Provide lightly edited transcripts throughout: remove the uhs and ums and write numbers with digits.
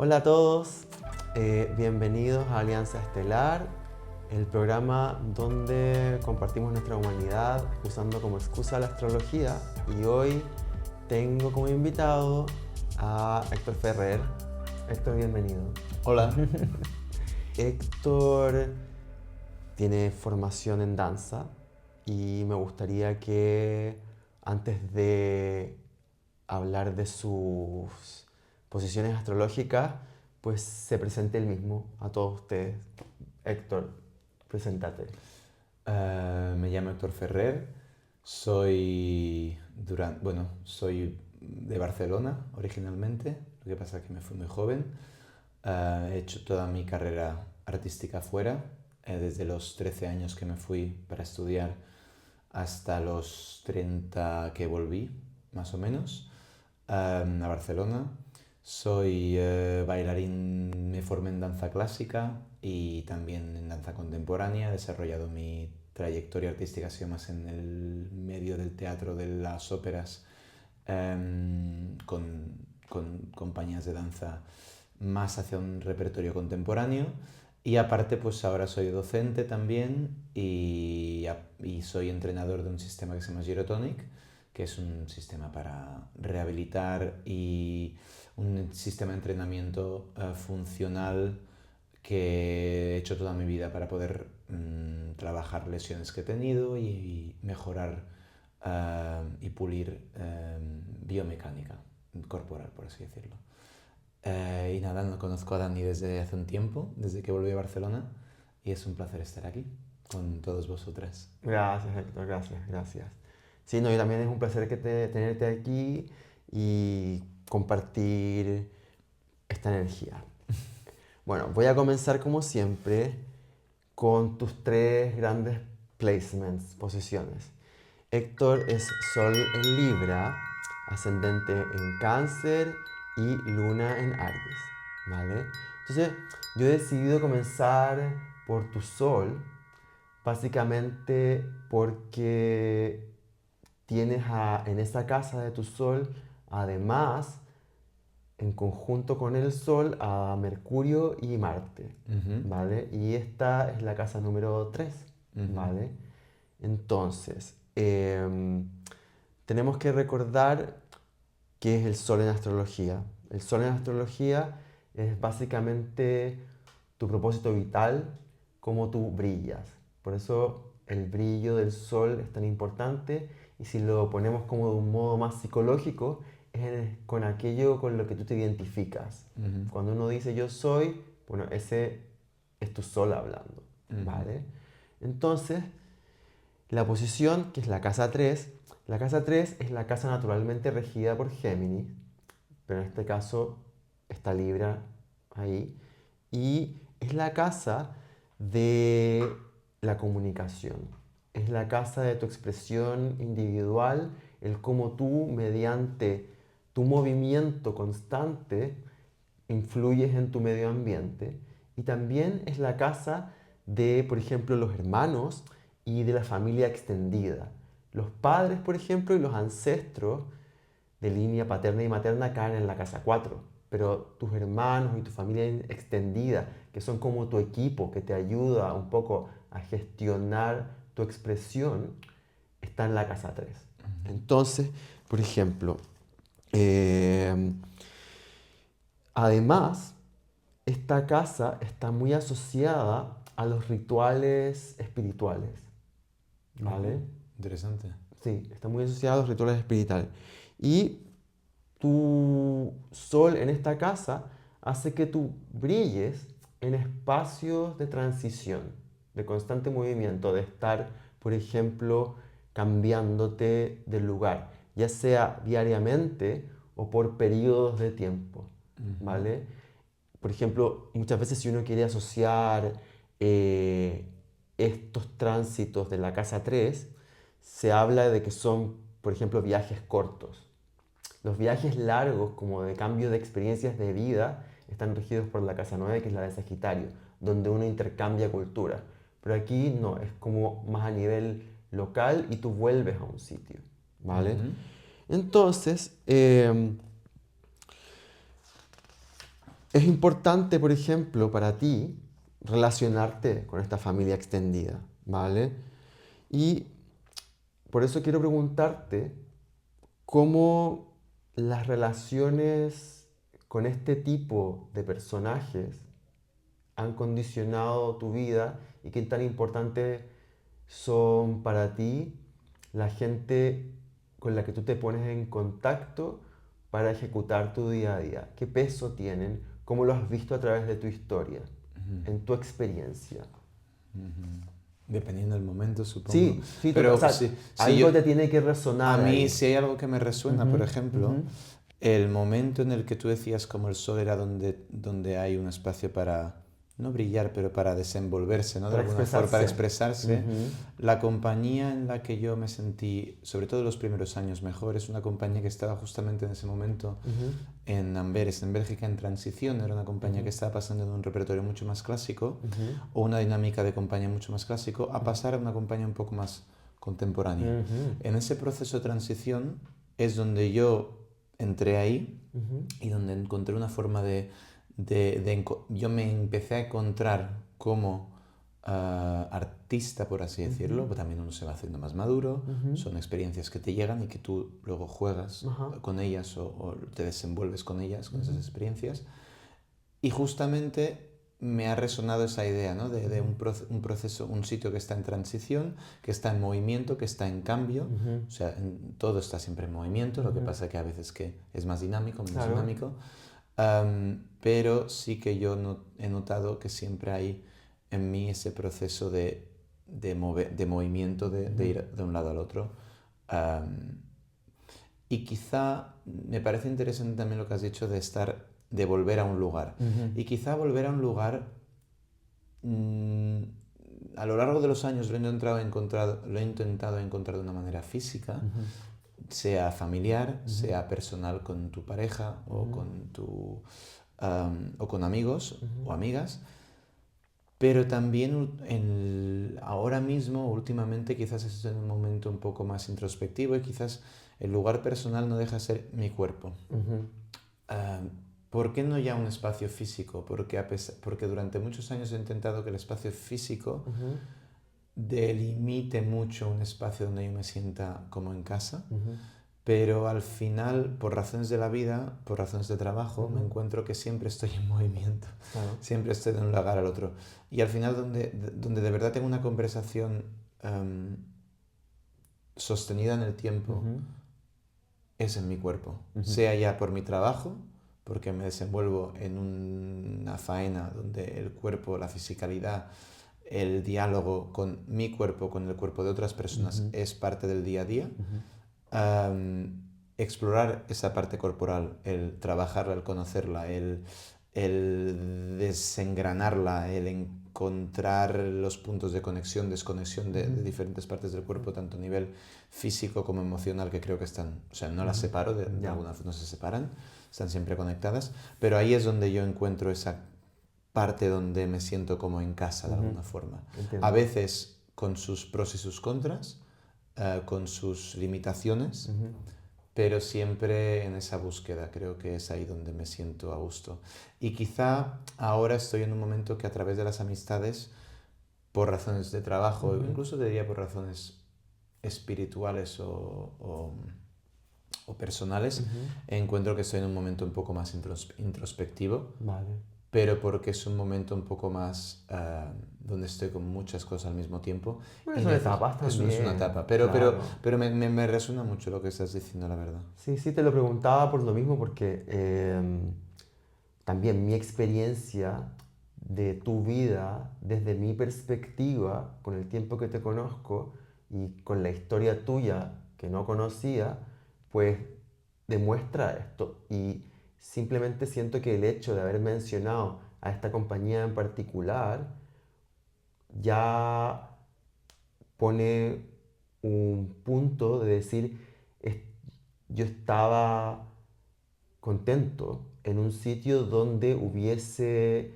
Hola a todos, bienvenidos a Alianza Estelar, el programa donde compartimos nuestra humanidad usando como excusa la astrología. Y hoy tengo como invitado a Héctor Ferrer. Héctor, bienvenido. Hola. Héctor tiene formación en danza y me gustaría que antes de hablar de sus posiciones astrológicas, pues se presente él mismo a todos ustedes. Héctor, preséntate. Me llamo Héctor Ferrer, soy de Barcelona originalmente, lo que pasa es que me fui muy joven. He hecho toda mi carrera artística fuera, desde los 13 años que me fui para estudiar hasta los 30 que volví, más o menos, a Barcelona. Soy bailarín, me formé en danza clásica y también en danza contemporánea. He desarrollado mi trayectoria artística, ha sido más en el medio del teatro, de las óperas, con compañías de danza más hacia un repertorio contemporáneo. Y aparte, pues ahora soy docente también y soy entrenador de un sistema que se llama Gyrotonic, que es un sistema para rehabilitar y un sistema de entrenamiento funcional que he hecho toda mi vida para poder trabajar lesiones que he tenido y mejorar y pulir biomecánica corporal, por así decirlo. Y nada, no conozco a Dani desde hace un tiempo, desde que volví a Barcelona, y es un placer estar aquí con todos vosotras. Gracias, Héctor, gracias. Sí, no, y también es un placer tenerte aquí y compartir esta energía. Bueno, voy a comenzar como siempre con tus tres grandes placements, posiciones. Héctor es Sol en Libra, ascendente en Cáncer y Luna en Aries, ¿vale? Entonces, yo he decidido comenzar por tu Sol, básicamente porque en esa casa de tu Sol, además, en conjunto con el Sol, a Mercurio y Marte, Ujú, ¿vale? Y esta es la casa número 3, ujú, ¿vale? Entonces, tenemos que recordar qué es el Sol en astrología. El Sol en astrología es básicamente tu propósito vital, cómo tú brillas. Por eso el brillo del Sol es tan importante y si lo ponemos como de un modo más psicológico, con aquello con lo que tú te identificas. ujú, Cuando uno dice yo soy, bueno, ese es tu Sol hablando, ujú, ¿vale? Entonces, la posición, que es la casa 3 es la casa naturalmente regida por Géminis, pero en este caso está Libra ahí, y es la casa de la comunicación, es la casa de tu expresión individual, el cómo tú, mediante tu movimiento constante, influyes en tu medio ambiente, y también es la casa de, por ejemplo, los hermanos y de la familia extendida. Los padres, por ejemplo, y los ancestros de línea paterna y materna caen en la casa 4, pero tus hermanos y tu familia extendida, que son como tu equipo, que te ayuda un poco a gestionar tu expresión, está en la casa 3. Entonces, por ejemplo, eh, además, esta casa está muy asociada a los rituales espirituales, ujú. ¿vale? Interesante. Sí, está muy asociada a los rituales espirituales. Y tu sol en esta casa hace que tú brilles en espacios de transición, de constante movimiento, de estar, por ejemplo, cambiándote de lugar, ya sea diariamente o por periodos de tiempo, Ujú, ¿vale? Por ejemplo, muchas veces si uno quiere asociar eh, estos tránsitos de la casa 3, se habla de que son, por ejemplo, viajes cortos. Los viajes largos, como de cambio de experiencias de vida, están regidos por la casa 9, que es la de Sagitario, donde uno intercambia cultura. Pero aquí no, es como más a nivel local y tú vuelves a un sitio, ¿vale? ujú, Entonces, es importante, por ejemplo, para ti relacionarte con esta familia extendida, ¿vale? Y por eso quiero preguntarte cómo las relaciones con este tipo de personajes han condicionado tu vida y qué tan importante son para ti la gente con la que tú te pones en contacto para ejecutar tu día a día. ¿Qué peso tienen? ¿Cómo lo has visto a través de tu historia? En tu experiencia. Dependiendo del momento, supongo. Sí, sí, o Pero sea, sí, sí, algo te tiene que resonar a mí ahí. si hay algo que me resuena, por Ujú, ejemplo, ujú, el momento en el que tú decías como el sol era donde hay un espacio para, no brillar, pero para desenvolverse, ¿no? De para alguna forma, para expresarse. expresarse, Ujú, la compañía en la que yo me sentí, sobre todo los primeros años mejor, es una compañía que estaba justamente en ese momento ujú, en Amberes, en Bélgica, en transición. Era una compañía ujú, que estaba pasando de un repertorio mucho más clásico ujú, o una dinámica de compañía mucho más clásico a pasar a una compañía un poco más contemporánea. ujú, En ese proceso de transición es donde yo entré ahí ujú, y donde encontré una forma yo me empecé a encontrar como artista, por así decirlo, ujú, pero también uno se va haciendo más maduro, ujú, son experiencias que te llegan y que tú luego juegas ajá, con ellas o te desenvuelves con ellas, con esas ujú, experiencias. Y justamente me ha resonado esa idea, ¿no? De ujú, un proceso, un sitio que está en transición, que está en movimiento, que está en cambio. ujú, O sea, todo está siempre en movimiento, lo que ujú. pasa que a veces que es más dinámico, menos Claro. dinámico. Pero sí que yo no, he notado que siempre hay en mí ese proceso de movimiento, de Ujú, ir de un lado al otro. Am, y quizá me parece interesante también lo que has dicho de volver a un lugar. ujú, Y quizá volver a un lugar, mm, a lo largo de los años lo he intentado encontrar de una manera física, ujú, sea familiar, ujú, sea personal con tu pareja ujú, o con amigos ujú, o amigas. Pero también ahora mismo, últimamente, quizás estoy en un momento un poco más introspectivo y quizás el lugar personal no deja de ser mi cuerpo. ujú, Ah, ¿Por qué no ya un espacio físico? Porque durante muchos años he intentado que el espacio físico ujú, delimite mucho un espacio donde yo me sienta como en casa, ujú, pero al final, por razones de la vida, por razones de trabajo, me ujú. encuentro que siempre estoy en movimiento, Claro. siempre estoy de un lugar al otro. Y al final, donde de verdad tengo una conversación sostenida en el tiempo, Ujú, es en mi cuerpo, ujú, sea ya por mi trabajo, porque me desenvuelvo en una faena donde el cuerpo, la fisicalidad, el diálogo con mi cuerpo, con el cuerpo de otras personas ujú, es parte del día a día. ujú, Explorar esa parte corporal, el trabajarla, el conocerla, el desengranarla, el encontrar los puntos de conexión, desconexión ujú, de diferentes partes del cuerpo, tanto a nivel físico como emocional, que creo que están, o sea, no las separo, de ya. alguna forma no se separan, están siempre conectadas, pero ahí es donde yo encuentro esa parte donde me siento como en casa de Ujú, alguna forma. A entiendo. veces con sus pros y sus contras, con sus limitaciones, Ujú, pero siempre en esa búsqueda, creo que es ahí donde me siento a gusto. Y quizá ahora estoy en un momento que a través de las amistades, por razones de trabajo, ujú, incluso te diría por razones espirituales o personales, ujú. encuentro que estoy en un momento un poco más introspectivo, Vale. pero porque es un momento un poco más donde estoy con muchas cosas al mismo tiempo Bueno, y son etapas es una también, etapa, claro. pero me resuena mucho lo que estás diciendo, la verdad. Sí, sí, te lo preguntaba por lo mismo, porque también mi experiencia de tu vida, desde mi perspectiva, con el tiempo que te conozco y con la historia tuya que no conocía, pues demuestra esto. Y simplemente siento que el hecho de haber mencionado a esta compañía en particular ya pone un punto de decir, "Es- yo estaba contento en un sitio donde hubiese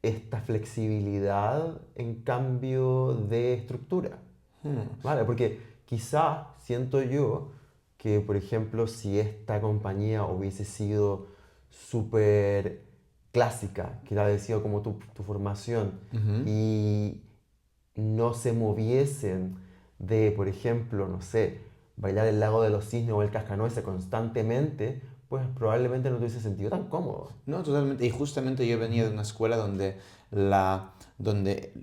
esta flexibilidad en cambio de estructura, Hmm. ¿vale? Porque quizás siento yo que, por ejemplo, si esta compañía hubiese sido súper clásica, que ha sido como tu formación, Ujú. y no se moviesen de, por ejemplo, no sé, bailar el lago de los cisnes o el cascanueces constantemente, pues probablemente no te hubiese sentido tan cómodo. No, totalmente. Y justamente yo venía de Ujú, una escuela donde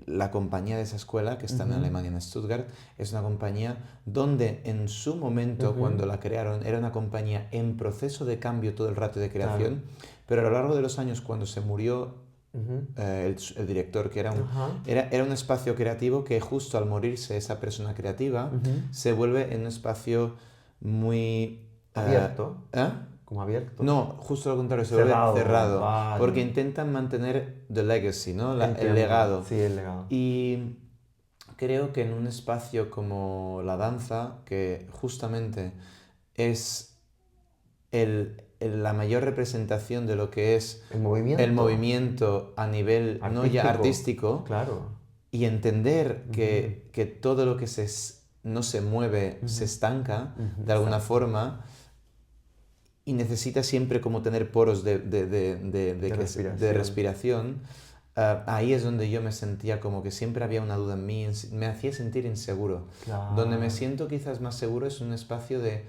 la compañía de esa escuela, que está en ujú, Alemania, en Stuttgart, es una compañía donde en su momento, ujú, cuando la crearon, era una compañía en proceso de cambio todo el rato de claro. creación, pero a lo largo de los años, cuando se murió Ujú, el director, que era un, ajá, era, era un espacio creativo que justo al morirse esa persona creativa, ujú. se vuelve en un espacio muy... Abierto, ¿eh? como abierto. No, justo lo contrario, se vuelve Cerrado, cerrado, porque vale. intentan mantener the legacy, ¿no? El Entiendo, legado. sí, el legado. Y creo que en un espacio como la danza, que justamente es la mayor representación de lo que es El el movimiento movimiento a nivel no ya artístico, artístico, claro. y entender Ujú, que todo lo que no se mueve se ujú, estanca ujú, de alguna exacto. forma y necesita siempre como tener poros De de respiración. respiración. Ahí es donde yo me sentía como que siempre había una duda en mí, me hacía sentir inseguro. Donde me Claro. siento quizás más seguro es un espacio de,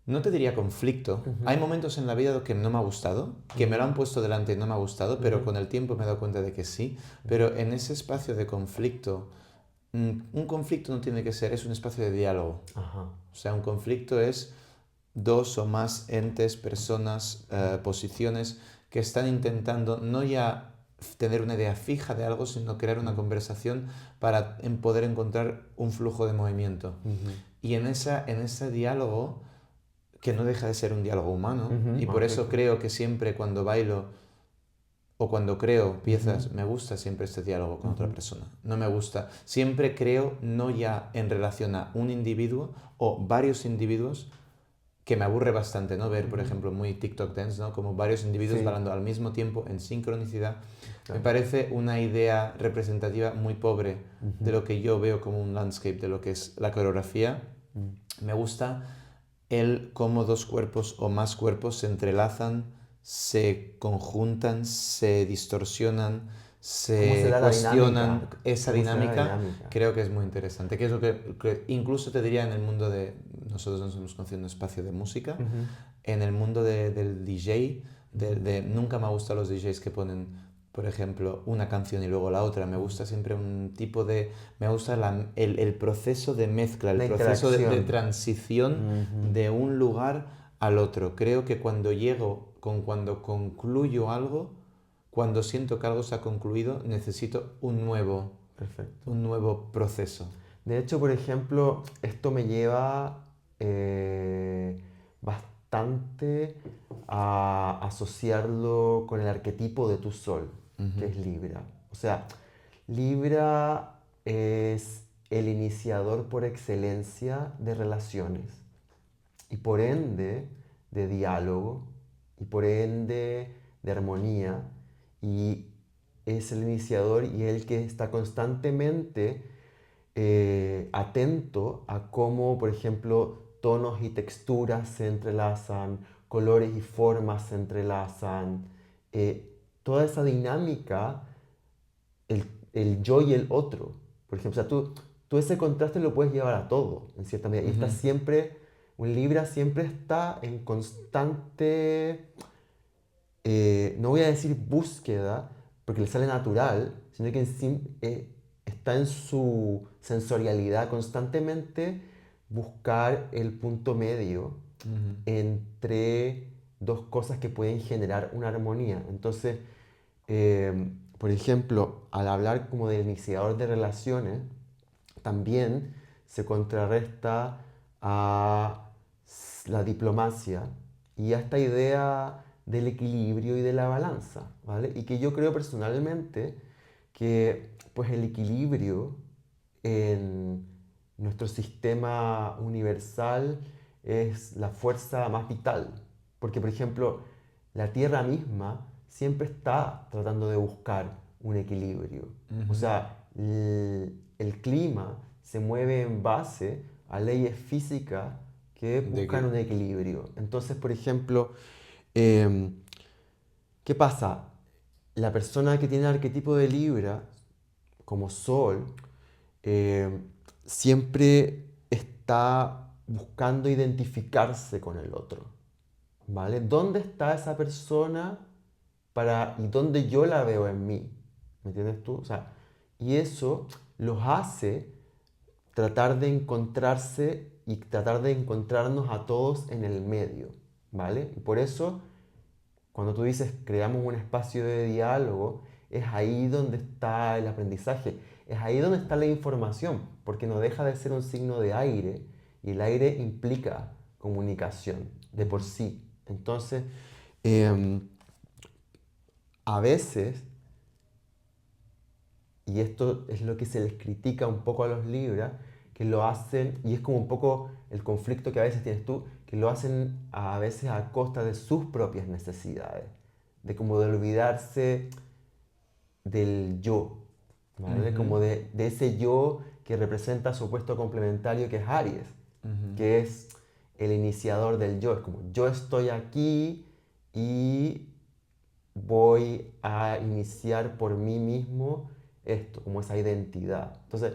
no te diría conflicto. Hay Ujú, momentos en la vida que no me ha gustado, que me lo ujú, han puesto delante y no me ha gustado, pero ujú, con el tiempo me he dado cuenta de que sí. ujú. Pero en ese espacio de conflicto, un conflicto no tiene que ser, es un espacio de diálogo. Ajá. O sea, un conflicto es dos o más entes, personas, Ujú, posiciones que están intentando no ya tener una idea fija de algo, sino crear una ujú, conversación para poder encontrar un flujo de movimiento. ujú, Y en ese diálogo, que no deja de ser un diálogo humano, y ujú, por ok, eso ok. creo que siempre cuando bailo o cuando creo Ujú, piezas, me gusta siempre este diálogo con otra ujú, persona. No me gusta. Siempre creo no ya en relación a un individuo o varios individuos, que me aburre bastante, ¿no? Ver, por ujú. ejemplo, muy TikTok Dance, ¿no? Como varios individuos Sí, bailando al mismo tiempo en sincronicidad. Me claro. parece una idea representativa muy pobre de Ujú, lo que yo veo como un landscape, de lo que es la coreografía. mm. Me gusta el cómo dos cuerpos o más cuerpos se entrelazan, se conjuntan, se distorsionan, ¿Cómo se se da la cuestionan. dinámica? Esa ¿Cómo se da la dinámica dinámica? creo que es muy interesante, que es lo que incluso te diría en el mundo de, nosotros nos hemos conocido en un espacio de música, Ujú, en el mundo del DJ, ujú, nunca me han gustado los DJs que ponen, por ejemplo, una canción y luego la otra. Me ujú. gusta siempre un tipo de... Me gusta el proceso de mezcla, el La proceso de interacción. transición Ujú, de un lugar al otro. Creo que cuando cuando concluyo algo, cuando siento que algo se ha concluido, necesito perfecto. un nuevo proceso. De hecho, por ejemplo, esto me lleva bastante a asociarlo con el arquetipo de tu sol, que Ujú, es Libra. O sea, Libra es el iniciador por excelencia de relaciones y por ende de diálogo y por ende de armonía, y es el iniciador y el que está constantemente atento a cómo, por ejemplo, tonos y texturas se entrelazan, colores y formas se entrelazan. Toda esa dinámica, el yo y el otro. Por ejemplo, o sea, tú ese contraste lo puedes llevar a todo, en cierta medida. Y está ujú, siempre, un Libra siempre está en constante, no voy a decir búsqueda, porque le sale natural, sino que está en su sensorialidad constantemente buscar el punto medio ujú, entre dos cosas que pueden generar una armonía. Entonces, por ejemplo, al hablar como del iniciador de relaciones, también se contrarresta a la diplomacia y a esta idea del equilibrio y de la balanza, ¿vale? Y que yo creo personalmente que pues el equilibrio en nuestro sistema universal es la fuerza más vital, porque por ejemplo la Tierra misma siempre está tratando de buscar un equilibrio. O ujú. sea, el clima se mueve en base a leyes físicas que De buscan que... un equilibrio. Entonces, por ejemplo, em, ¿qué pasa? la persona que tiene el arquetipo de Libra, como Sol, eh, siempre está buscando identificarse con el otro, ¿vale? ¿Dónde está esa persona y dónde yo la veo en mí? ¿Me entiendes tú? O sea, y eso los hace tratar de encontrarse y tratar de encontrarnos a todos en el medio, ¿vale? Y por eso, cuando tú dices creamos un espacio de diálogo, es ahí donde está el aprendizaje, es ahí donde está la información, porque no deja de ser un signo de aire y el aire implica comunicación de por sí. Entonces, em, a veces, y esto es lo que se les critica un poco a los Libras, que lo hacen, y es como un poco el conflicto que a veces tienes tú, que lo hacen a veces a costa de sus propias necesidades, de como de olvidarse del yo, ¿vale? Ujú, Como de ese yo que representa su opuesto complementario, que es Aries, ujú. que es el iniciador del yo. Es como yo estoy aquí y voy a iniciar por mí mismo esto, como esa identidad. Entonces,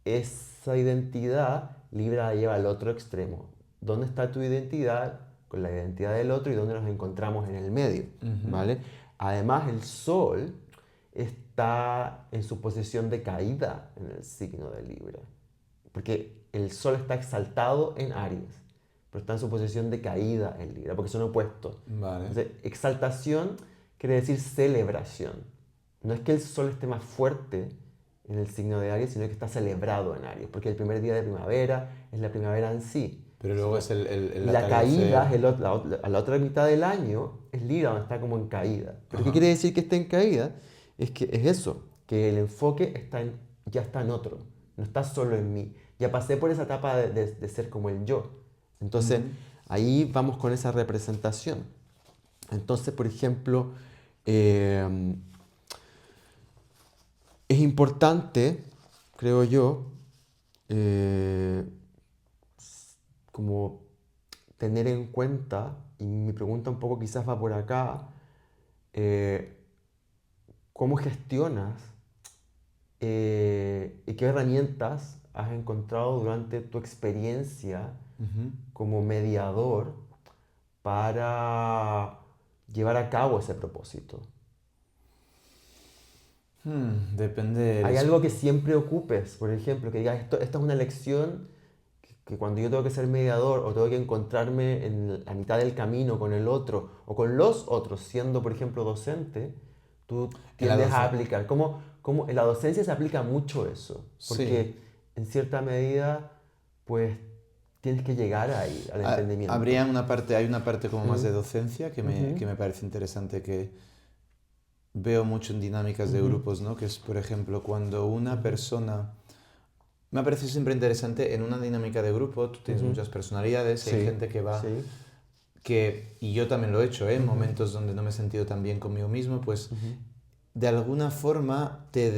esa identidad Libra la lleva al otro extremo. ¿Dónde está tu identidad con la identidad del otro y dónde nos encontramos en el medio? Ujú. ¿Vale? Además, el Sol está en su posición de caída en el signo de Libra. Porque el Sol está exaltado en Aries, pero está en su posición de caída en Libra, porque son opuestos. Vale. Entonces, exaltación quiere decir celebración. No es que el Sol esté más fuerte en el signo de Aries, sino que está celebrado en Aries, porque el primer día de primavera es la primavera en sí. Pero luego es Y el la caída, atardecer. a la otra mitad del año, es Libra, donde está como en caída. ¿Pero qué Ajá. quiere decir que esté en caída? Es que es eso, que el enfoque ya está en otro, no está solo en mí. Ya pasé por esa etapa de ser como el yo. Entonces, Ujú. ahí vamos con esa representación. Entonces, por ejemplo, eh, es importante, creo yo, eh, como tener en cuenta, y mi pregunta un poco quizás va por acá, eh, ¿cómo gestionas y qué herramientas has encontrado durante tu experiencia Ujú. como mediador para llevar a cabo ese propósito? Depende del ¿Hay algo que siempre ocupes? Por ejemplo, que digas, esta es una lección que cuando yo tengo que ser mediador o tengo que encontrarme en la mitad del camino con el otro o con los otros, siendo por ejemplo docente, tú en la tiendes a doce. aplicar. En la docencia se aplica mucho eso? Sí. Porque en cierta medida, pues tienes que llegar ahí, al entendimiento. Hay una parte como más de Mm, docencia ujú, que me parece interesante que veo mucho en dinámicas de ujú, grupos, ¿no? Que es, por ejemplo, cuando una ujú, persona... Me ha parecido siempre interesante en una dinámica de grupo, tú tienes ujú. muchas personalidades, hay Sí, gente que va sí. y yo también lo he hecho, ¿eh? En Ujú, momentos donde no me he sentido tan bien conmigo mismo, pues ujú. de alguna forma te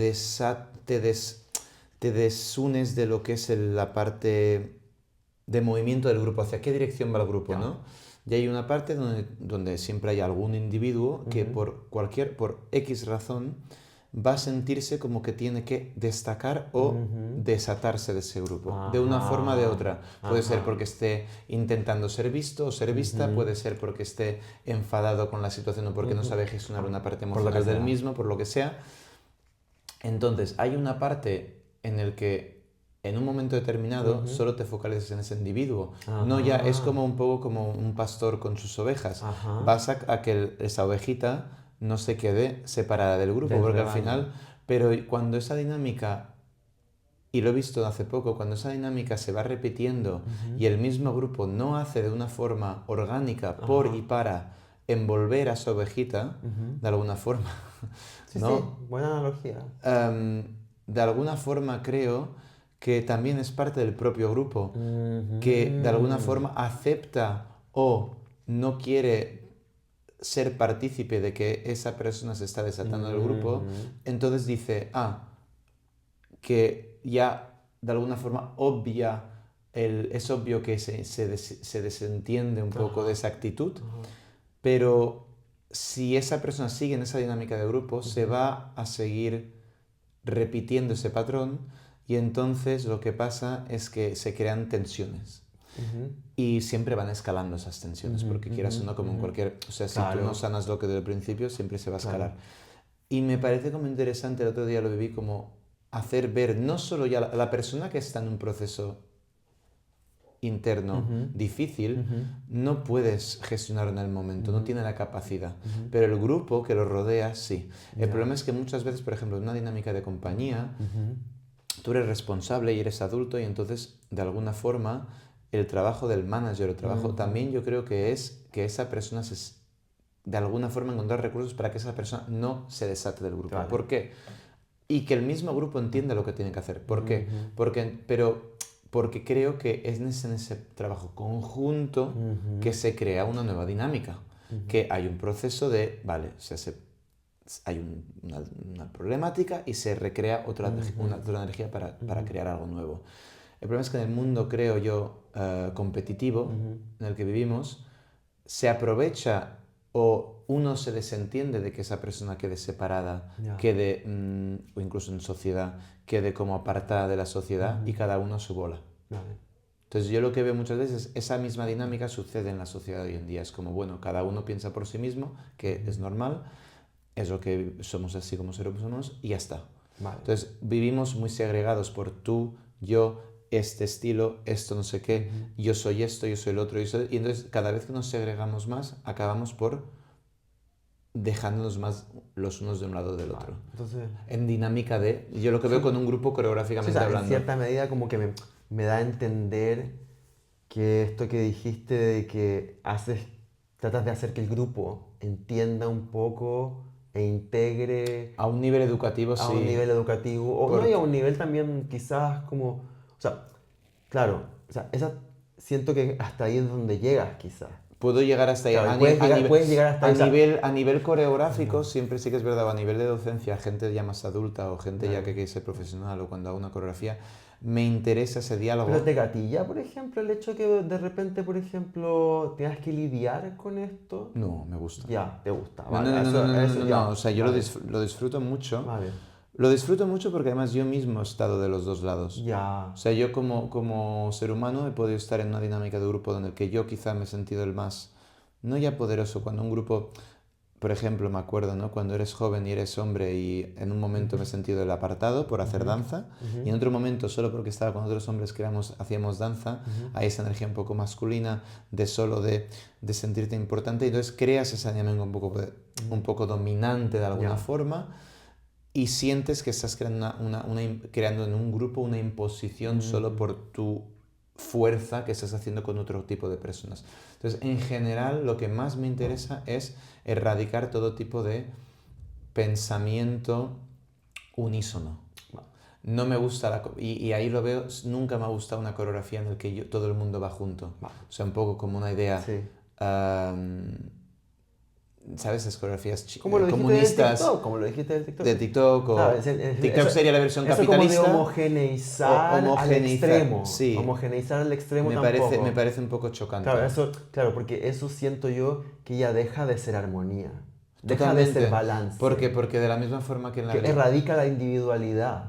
desunes de lo que es la parte de movimiento del grupo, hacia qué dirección va el grupo, Ya. ¿no? Y hay una parte donde siempre hay algún individuo que Ujú, por X razón, va a sentirse como que tiene que destacar o ujú. desatarse de ese grupo, de una forma o de Ajá, otra. Puede ser ajá. porque esté intentando ser visto o ser vista, Ujú, puede ser porque esté enfadado con la situación o porque no ujú. sabe gestionar una parte Por lo que emocional del sea. mismo, por lo que sea. Entonces, hay una parte en el que en un momento determinado Ujú. solo te focalizas en ese individuo. No ya es Ajá, como un poco como un pastor con sus ovejas. ajá. Vas a que esa ovejita no se quede separada del grupo, Del porque al rebaño. final, pero cuando esa dinámica, y lo he visto hace poco, cuando esa dinámica se va repitiendo Ujú. y el mismo grupo no hace de una forma orgánica por y Ajá. para envolver a su ovejita, Ujú. de alguna forma, Sí, sí, ¿no? buena analogía. De alguna forma creo que también es parte del propio grupo, que de alguna Ujú. forma acepta o no quiere ser partícipe de que esa persona se está desatando del grupo, Ujú. entonces dice, que ya de alguna forma obvia, es obvio que se desentiende un poco de Ajá, esa actitud, ajá. pero si esa persona sigue en esa dinámica de grupo, se va a seguir repitiendo ese patrón y entonces lo que pasa es que se crean tensiones. Ujú, Y siempre van escalando esas tensiones, ujú, porque quieras o ujú, no, como en ujú. cualquier... O sea, si tú no Claro, sanas lo que desde el principio, siempre se va a claro. escalar. Y me parece como interesante, el otro día lo viví como hacer ver no solo ya la persona que está en un proceso interno Ujú, difícil, ujú, no puedes gestionarlo en el momento, no ujú, tiene la capacidad, ujú. pero el grupo que lo rodea sí. El Ya. problema es que muchas veces, por ejemplo, en una dinámica de compañía, Ujú, tú eres responsable y eres adulto y entonces, de alguna forma, el trabajo del manager, el trabajo ujú. también yo creo que es que esa persona de alguna forma encontrar recursos para que esa persona no se desate del grupo. Vale. ¿Por qué? Y que el mismo grupo entienda lo que tiene que hacer. ¿Por qué? Ujú, Porque creo que es en ese trabajo conjunto que ujú, se crea una nueva dinámica. ujú, Que hay un proceso de, vale, hay una problemática y se recrea otra energía para ujú, crear algo nuevo. El problema es que en el mundo, creo yo, competitivo ujú. en el que vivimos, se aprovecha o uno se desentiende de que esa persona quede separada, Ya. quede, o incluso en sociedad, quede como apartada de la sociedad y Ujú. cada uno a su bola. Vale. Entonces yo lo que veo muchas veces, esa misma dinámica sucede en la sociedad hoy en día. Es como, bueno, cada uno piensa por sí mismo, que Ujú. es normal, es lo que somos así como seres humanos y ya está. Vale. Entonces vivimos muy segregados por tú, yo, este estilo, esto no sé qué, Ujú. yo soy esto, yo soy el otro, y entonces cada vez que nos segregamos más, acabamos por dejándonos más los unos de un lado del Vale. otro. Entonces, En dinámica de, yo lo que veo sí. con un grupo Sí, o coreográficamente sea, en hablando. cierta medida como que me da a entender que esto que dijiste de que tratas de hacer que el grupo entienda un poco e integre A un nivel educativo a un sí, nivel educativo, o no, y a porque un nivel también quizás como, o sea, claro, o sea, siento que hasta ahí es donde llegas quizás. puedo llegar hasta ahí. Claro, y puedes llegar hasta ahí, o sea, A nivel coreográfico, ujú, siempre sí que es verdad, o a nivel de docencia, gente ya más adulta o gente ya que vale. quiere ser profesional o cuando hago una coreografía, me interesa ese Pero te diálogo. gatilla, por ejemplo, el hecho que de repente, por ejemplo, tengas que lidiar con esto. No, me gusta. Ya, te gusta, No, no, vale, no, no, no, no, no, eso no, no. O ya, sea, yo vale, lo disfruto mucho. vale, Lo disfruto mucho porque además yo mismo he estado de los dos lados. ya, O sea, yo como ser humano he podido estar en una dinámica de grupo en el que yo quizá me he sentido el más, no ya poderoso, cuando un grupo, por ejemplo, me acuerdo, ¿no? Cuando eres joven y eres hombre y en un momento me he ujú, sentido el apartado por hacer ujú, danza ujú, y en otro momento solo porque estaba con otros hombres que hacíamos danza, ujú, hay esa energía un poco masculina de solo de sentirte importante y entonces creas esa dinámica un ujú, poco dominante de alguna ya, forma y sientes que estás creando, creando en un grupo una imposición solo ujú, por tu fuerza que estás haciendo con otro tipo de personas. Entonces, en general, lo que más me interesa es erradicar todo tipo de pensamiento unísono. va, No me gusta y ahí lo veo, nunca me ha gustado una coreografía en la que todo el mundo va junto. va, O sea, un poco como una idea, sí. am, ¿sabes? Las coreografías Como lo dijiste del comunistas TikTok, como lo dijiste del TikTok, de TikTok ¿sabes? o TikTok sería la versión Eso como de capitalista o homogeneizar al homogeneizar. extremo, Sí, homogeneizar al extremo me tampoco. parece un poco Claro, chocante. eso, claro, porque eso siento yo que ya deja de ser armonía, deja de ser Totalmente. ¿Por qué? balance, Porque de la misma forma que en la que erradica la individualidad.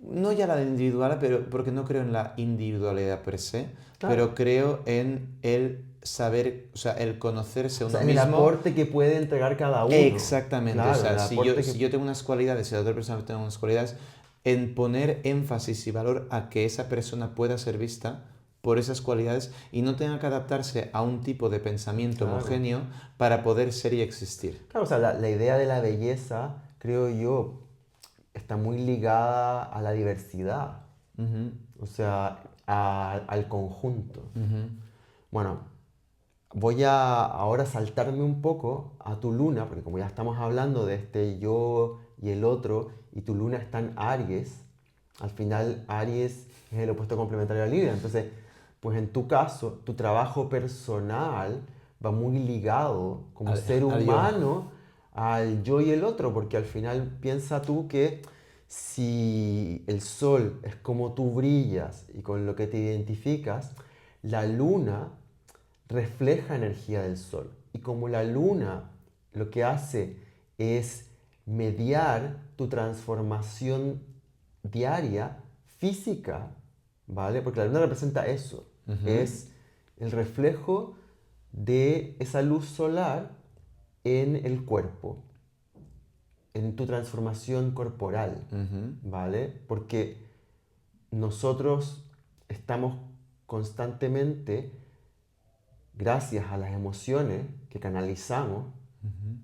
no ya la individual, pero porque no creo en la individualidad per se, Claro. pero creo en el saber, o sea, el conocerse a O uno sea, en el mismo. aporte que puede entregar cada uno. Exactamente, o Claro, sea, el aporte si que... yo tengo unas cualidades y la otra persona tiene unas cualidades, en poner énfasis y valor a que esa persona pueda ser vista por esas cualidades y no tenga que adaptarse a un tipo de pensamiento Claro. homogéneo para poder ser y existir. Claro, o sea, la idea de la belleza, creo yo, está muy ligada a la diversidad, Ujú, o sea, al conjunto. ujú. Bueno, voy a ahora saltarme un poco a tu luna, porque como ya estamos hablando de este yo y el otro, y tu luna está en Aries, al final Aries es el opuesto complementario a Libra. Entonces, pues en tu caso, tu trabajo personal va muy ligado como ser Al yo. humano al yo y el otro, porque al final piensa tú que si el sol es como tú brillas y con lo que te identificas, la luna refleja energía del sol. Y como la luna lo que hace es mediar tu transformación diaria, física, ¿vale? Porque la luna representa eso, Ujú, es el reflejo de esa luz solar en el cuerpo, en tu transformación corporal, ujú, ¿vale? Porque nosotros estamos constantemente, gracias a las emociones que canalizamos, ujú.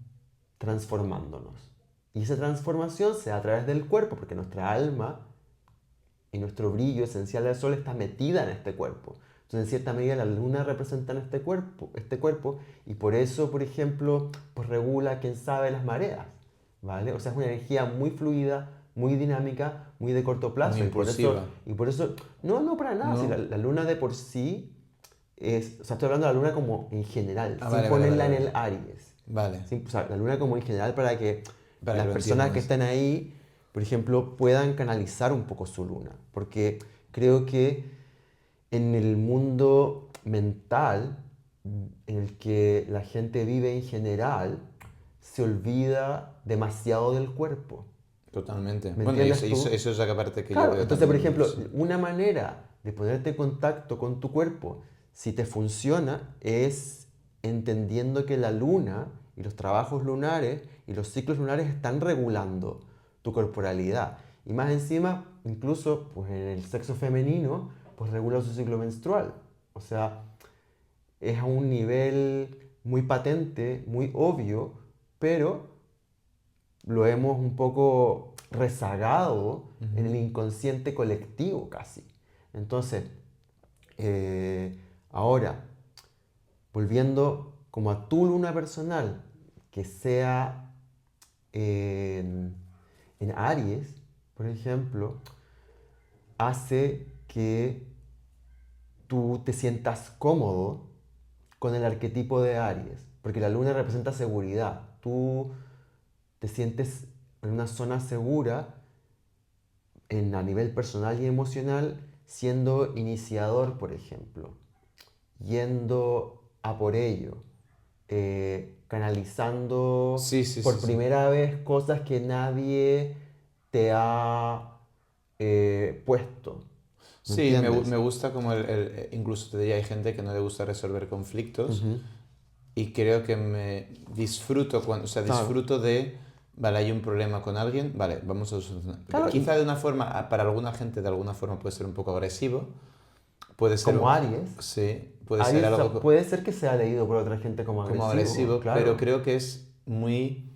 transformándonos. Y esa transformación se da a través del cuerpo, porque nuestra alma y nuestro brillo esencial del sol está metida en este cuerpo. Entonces, en cierta medida, la luna representa en este cuerpo, y por eso, por ejemplo, pues regula, quién sabe, las mareas, ¿vale? O sea, es una energía muy fluida, muy dinámica, muy de corto Muy plazo, impulsiva. no, no para nada, si ¿No? la luna de por sí es, o sea, estoy hablando de la luna como en general, Ah, sin vale, vale, vale, ponerla en vale. el Aries. Vale, O sea, la luna como en general para que para las que lo personas que entiendas. están ahí, por ejemplo, puedan canalizar un poco su luna. Porque creo que en el mundo mental en el que la gente vive en general, se olvida demasiado del cuerpo. Totalmente. ¿Me Bueno, y entiendes tú? eso es la parte que yo Claro, veo entonces, por también. ejemplo, Sí. una manera de ponerte en contacto con tu cuerpo, si te funciona, es entendiendo que la luna y los trabajos lunares y los ciclos lunares están regulando tu corporalidad. Y más encima, incluso pues en el sexo femenino, pues regula su ciclo menstrual. O sea, es a un nivel muy patente, muy obvio, pero lo hemos un poco rezagado en el Ujú. inconsciente colectivo casi. Entonces, ahora, volviendo como a tu luna personal, que sea en, en Aries, por ejemplo, hace que tú te sientas cómodo con el arquetipo de Aries, porque la luna representa seguridad. Tú te sientes en una zona segura a nivel personal y emocional, siendo iniciador, por ejemplo, yendo a por ello, canalizando Sí, sí, sí, por sí. primera vez cosas que nadie te ha puesto, ¿me Sí, me entiendes? gusta como incluso te diría, hay gente que no le gusta resolver conflictos Ujú. y creo que me disfruto cuando, o sea, Claro, disfruto de, vale, hay un problema con alguien, vale, vamos a solucionar. claro, Quizá de una forma, para alguna gente de alguna forma puede ser un poco agresivo, puede ser, como Aries, sí, puede ser Aries algo puede ser que sea leído por otra gente como como agresivo, agresivo, pero claro. creo que es muy,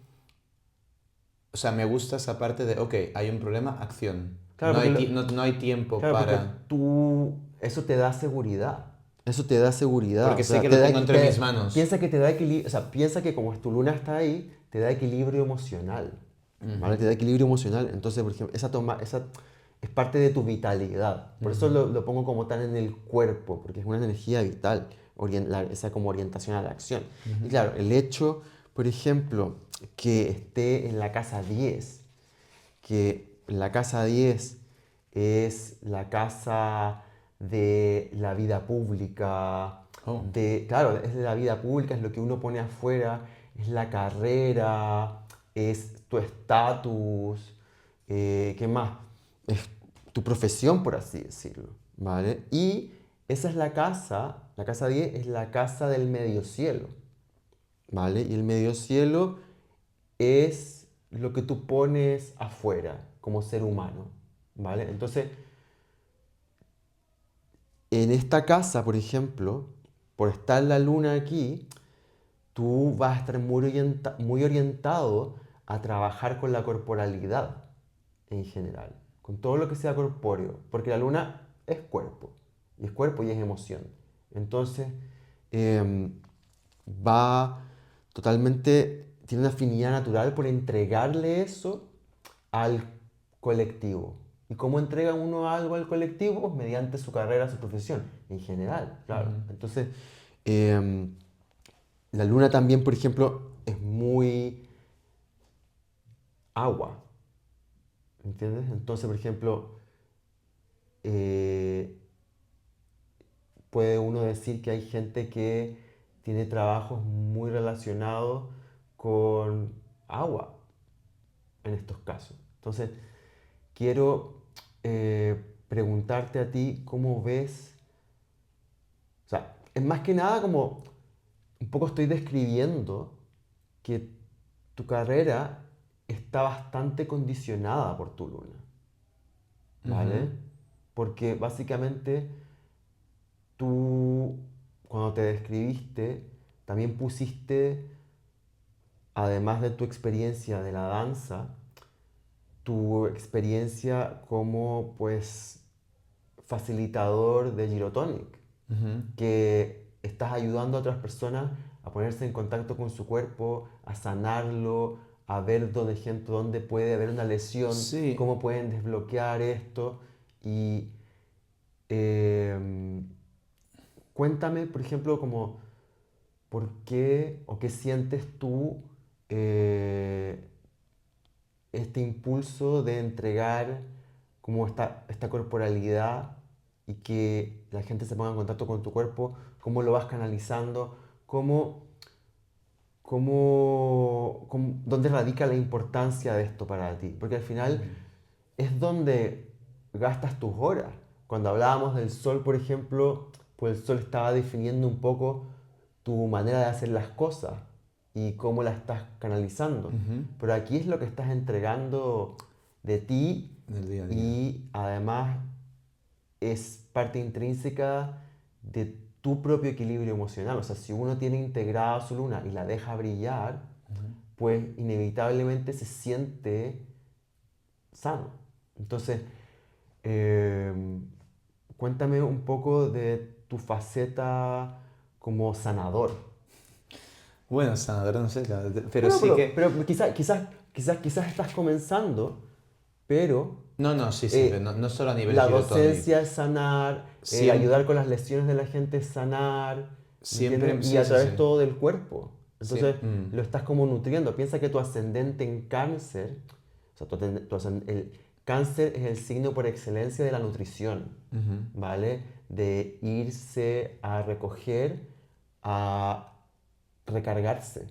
o sea, me gusta esa parte de, ok, hay un problema, acción. Claro, porque No hay tiempo claro, porque para, eso te da seguridad. Eso te da seguridad. O porque sé sea, que lo tengo entre mis manos. piensa que te da equilibrio, o sea, piensa que como tu luna está ahí, te da equilibrio emocional. ¿Vale? Te Ujú, da equilibrio emocional. Entonces, por ejemplo, esa es parte de tu vitalidad. Por eso ujú. lo pongo como tal en el cuerpo, porque es una energía vital, esa como orientación a la acción. Y Ujú. claro, el hecho, por ejemplo, que esté en la casa 10, que la casa 10 es la casa de la vida pública, Oh, claro, es de la vida pública, es lo que uno pone afuera, es la carrera, es tu estatus, ¿qué más? Es tu profesión, por así decirlo, ¿vale? Y esa es la casa 10 es la casa del medio cielo, ¿vale? Y el medio cielo es lo que tú pones afuera como ser humano, ¿vale? Entonces, en esta casa, por ejemplo, por estar la luna aquí, tú vas a estar muy orientado a trabajar con la corporalidad en general, con todo lo que sea corpóreo, porque la luna es cuerpo y es emoción. Entonces, em, va totalmente, tiene una afinidad natural por entregarle eso al colectivo. ¿Y cómo entrega uno algo al colectivo? Pues mediante su carrera, su profesión, en general, claro. ujú. Entonces, em, la luna también, por ejemplo, es muy agua, ¿entiendes? Entonces, por ejemplo, eh, puede uno decir que hay gente que tiene trabajos muy relacionados con agua en estos casos. Entonces, quiero preguntarte a ti cómo ves, o sea, es más que nada como un poco estoy describiendo que tu carrera está bastante condicionada por tu luna, ¿vale? Ujú. Porque básicamente tú, cuando te describiste, también pusiste, además de tu experiencia de la danza, tu experiencia como pues facilitador de Gyrotonic, Ujú. que estás ayudando a otras personas a ponerse en contacto con su cuerpo, a sanarlo, a ver dónde, ejemplo, dónde puede haber una lesión, Sí, cómo pueden desbloquear esto. Y em, cuéntame, por ejemplo, como por qué o qué sientes tú eh, este impulso de entregar como esta corporalidad y que la gente se ponga en contacto con tu cuerpo, cómo lo vas canalizando, dónde radica la importancia de esto para ti. Porque al final es donde gastas tus horas. Cuando hablábamos del sol, por ejemplo, pues el sol estaba definiendo un poco tu manera de hacer las cosas y cómo la estás canalizando. ujú, Pero aquí es lo que estás entregando de ti del día a día. y además es parte intrínseca de tu propio equilibrio emocional. O sea, si uno tiene integrada su luna y la deja brillar, Ujú. pues inevitablemente se siente sano. Entonces, eh, cuéntame un poco de tu faceta como sanador. Bueno, sanador no sé, claro, pero Bueno, sí que... pero quizás estás comenzando, pero No, no, sí, sí, pero eh, no, no solo a nivel la gyrotonic. docencia es sanar, ayudar Siempre, con las lesiones de la gente es sanar, ¿me siempre, entiendes? Y sí, a sí, través sí. todo del cuerpo. Entonces Mm, lo estás como nutriendo. Piensa que tu ascendente en cáncer, o sea, el cáncer es el signo por excelencia de la nutrición, ujú, ¿vale? De irse a recoger, a recargarse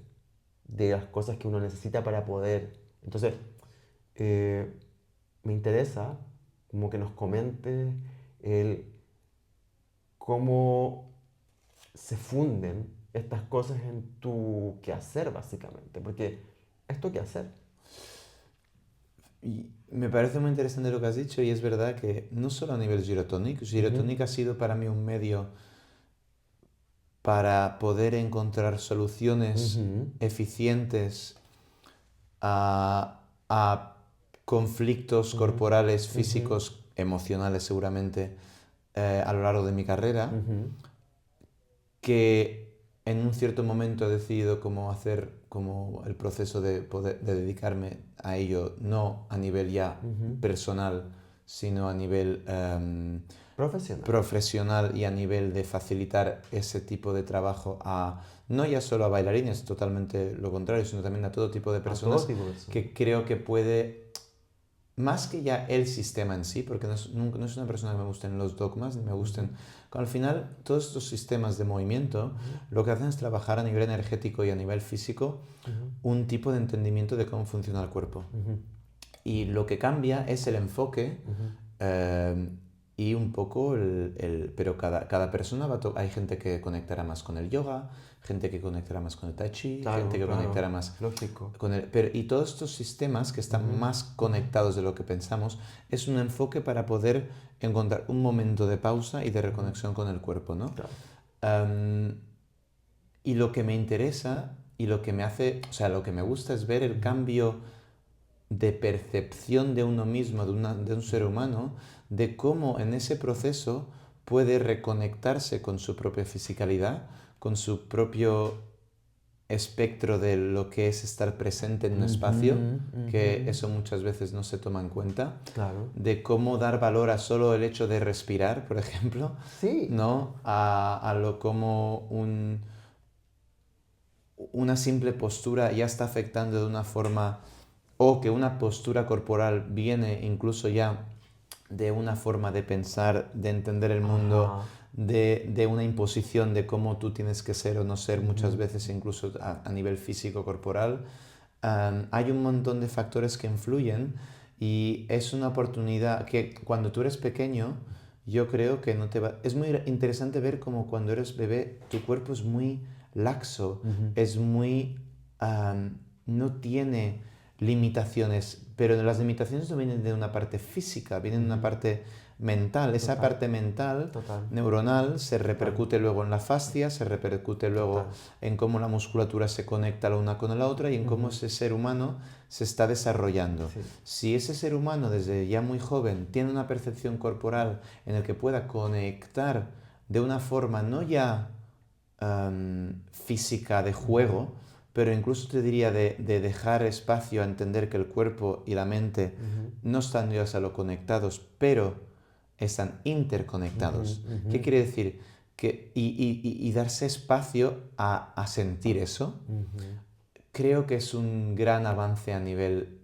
de las cosas que uno necesita para poder. Entonces, eh, me interesa como que nos comentes el cómo se funden estas cosas en tu quehacer, básicamente. Porque es tu quehacer. Y me parece muy interesante lo que has dicho y es verdad que no solo a nivel gyrotonic, Ujú, gyrotonic ha sido para mí un medio para poder encontrar soluciones ujú, eficientes a conflictos ujú, corporales, ujú, físicos, emocionales seguramente a lo largo de mi carrera, ujú, que en un cierto momento he decidido cómo hacer como el proceso de poder de dedicarme a ello, no a nivel ya ujú. personal, sino a nivel Profesional. profesional y a nivel de facilitar ese tipo de trabajo a no ya solo a bailarines, totalmente lo contrario, sino también a todo tipo de A todo personas tipo de personas. que creo que puede más que ya el sistema en sí, porque no es una persona que me gusten los dogmas, ni me Ujú, gusten... Al final, todos estos sistemas de movimiento ujú, lo que hacen es trabajar a nivel energético y a nivel físico ujú, un tipo de entendimiento de cómo funciona el cuerpo. ujú, Y lo que cambia es el enfoque ujú. eh, y un poco pero cada persona hay gente que conectará más con el yoga, gente que conectará más con el tai chi, gente Claro, que claro. conectará más Lógico. con el... Pero, y todos estos sistemas que están Ujú, más ujú. conectados de lo que pensamos es un enfoque para poder encontrar un momento de pausa y de Ujú, reconexión con el cuerpo, ¿no? claro. Am, y lo que me interesa y lo que me hace, o sea, lo que me gusta es ver el Ujú, cambio de percepción de uno mismo, de un ser ujú, humano, de cómo en ese proceso puede reconectarse con su propia fisicalidad, con su propio espectro de lo que es estar presente en un espacio, ujú, ujú. que eso muchas veces no se toma en cuenta, Claro. de cómo dar valor a solo el hecho de respirar, por ejemplo, Sí. ¿no? A lo como una simple postura ya está afectando de una forma, o que una postura corporal viene incluso ya de una forma de pensar, de entender el mundo, Ajá. de una imposición de cómo tú tienes que ser o no ser muchas veces, incluso a nivel físico corporal. Hay un montón de factores que influyen y es una oportunidad que cuando tú eres pequeño, yo creo que no te va... Es muy interesante ver cómo cuando eres bebé tu cuerpo es muy laxo, es muy... no tiene limitaciones, pero las limitaciones no vienen de una parte física, vienen de una parte mental. Esa Total, parte mental, total, neuronal, se total, repercute luego en la fascia, se repercute luego total. en cómo la musculatura se conecta la una con la otra y en cómo ese ser humano se está desarrollando. Sí. Si ese ser humano desde ya muy joven tiene una percepción corporal en el que pueda conectar de una forma no ya física de juego, pero incluso te diría de dejar espacio a entender que el cuerpo y la mente no están ya solo conectados, pero están interconectados. ¿Qué quiere decir? Y darse espacio a sentir eso, creo que es un gran avance a nivel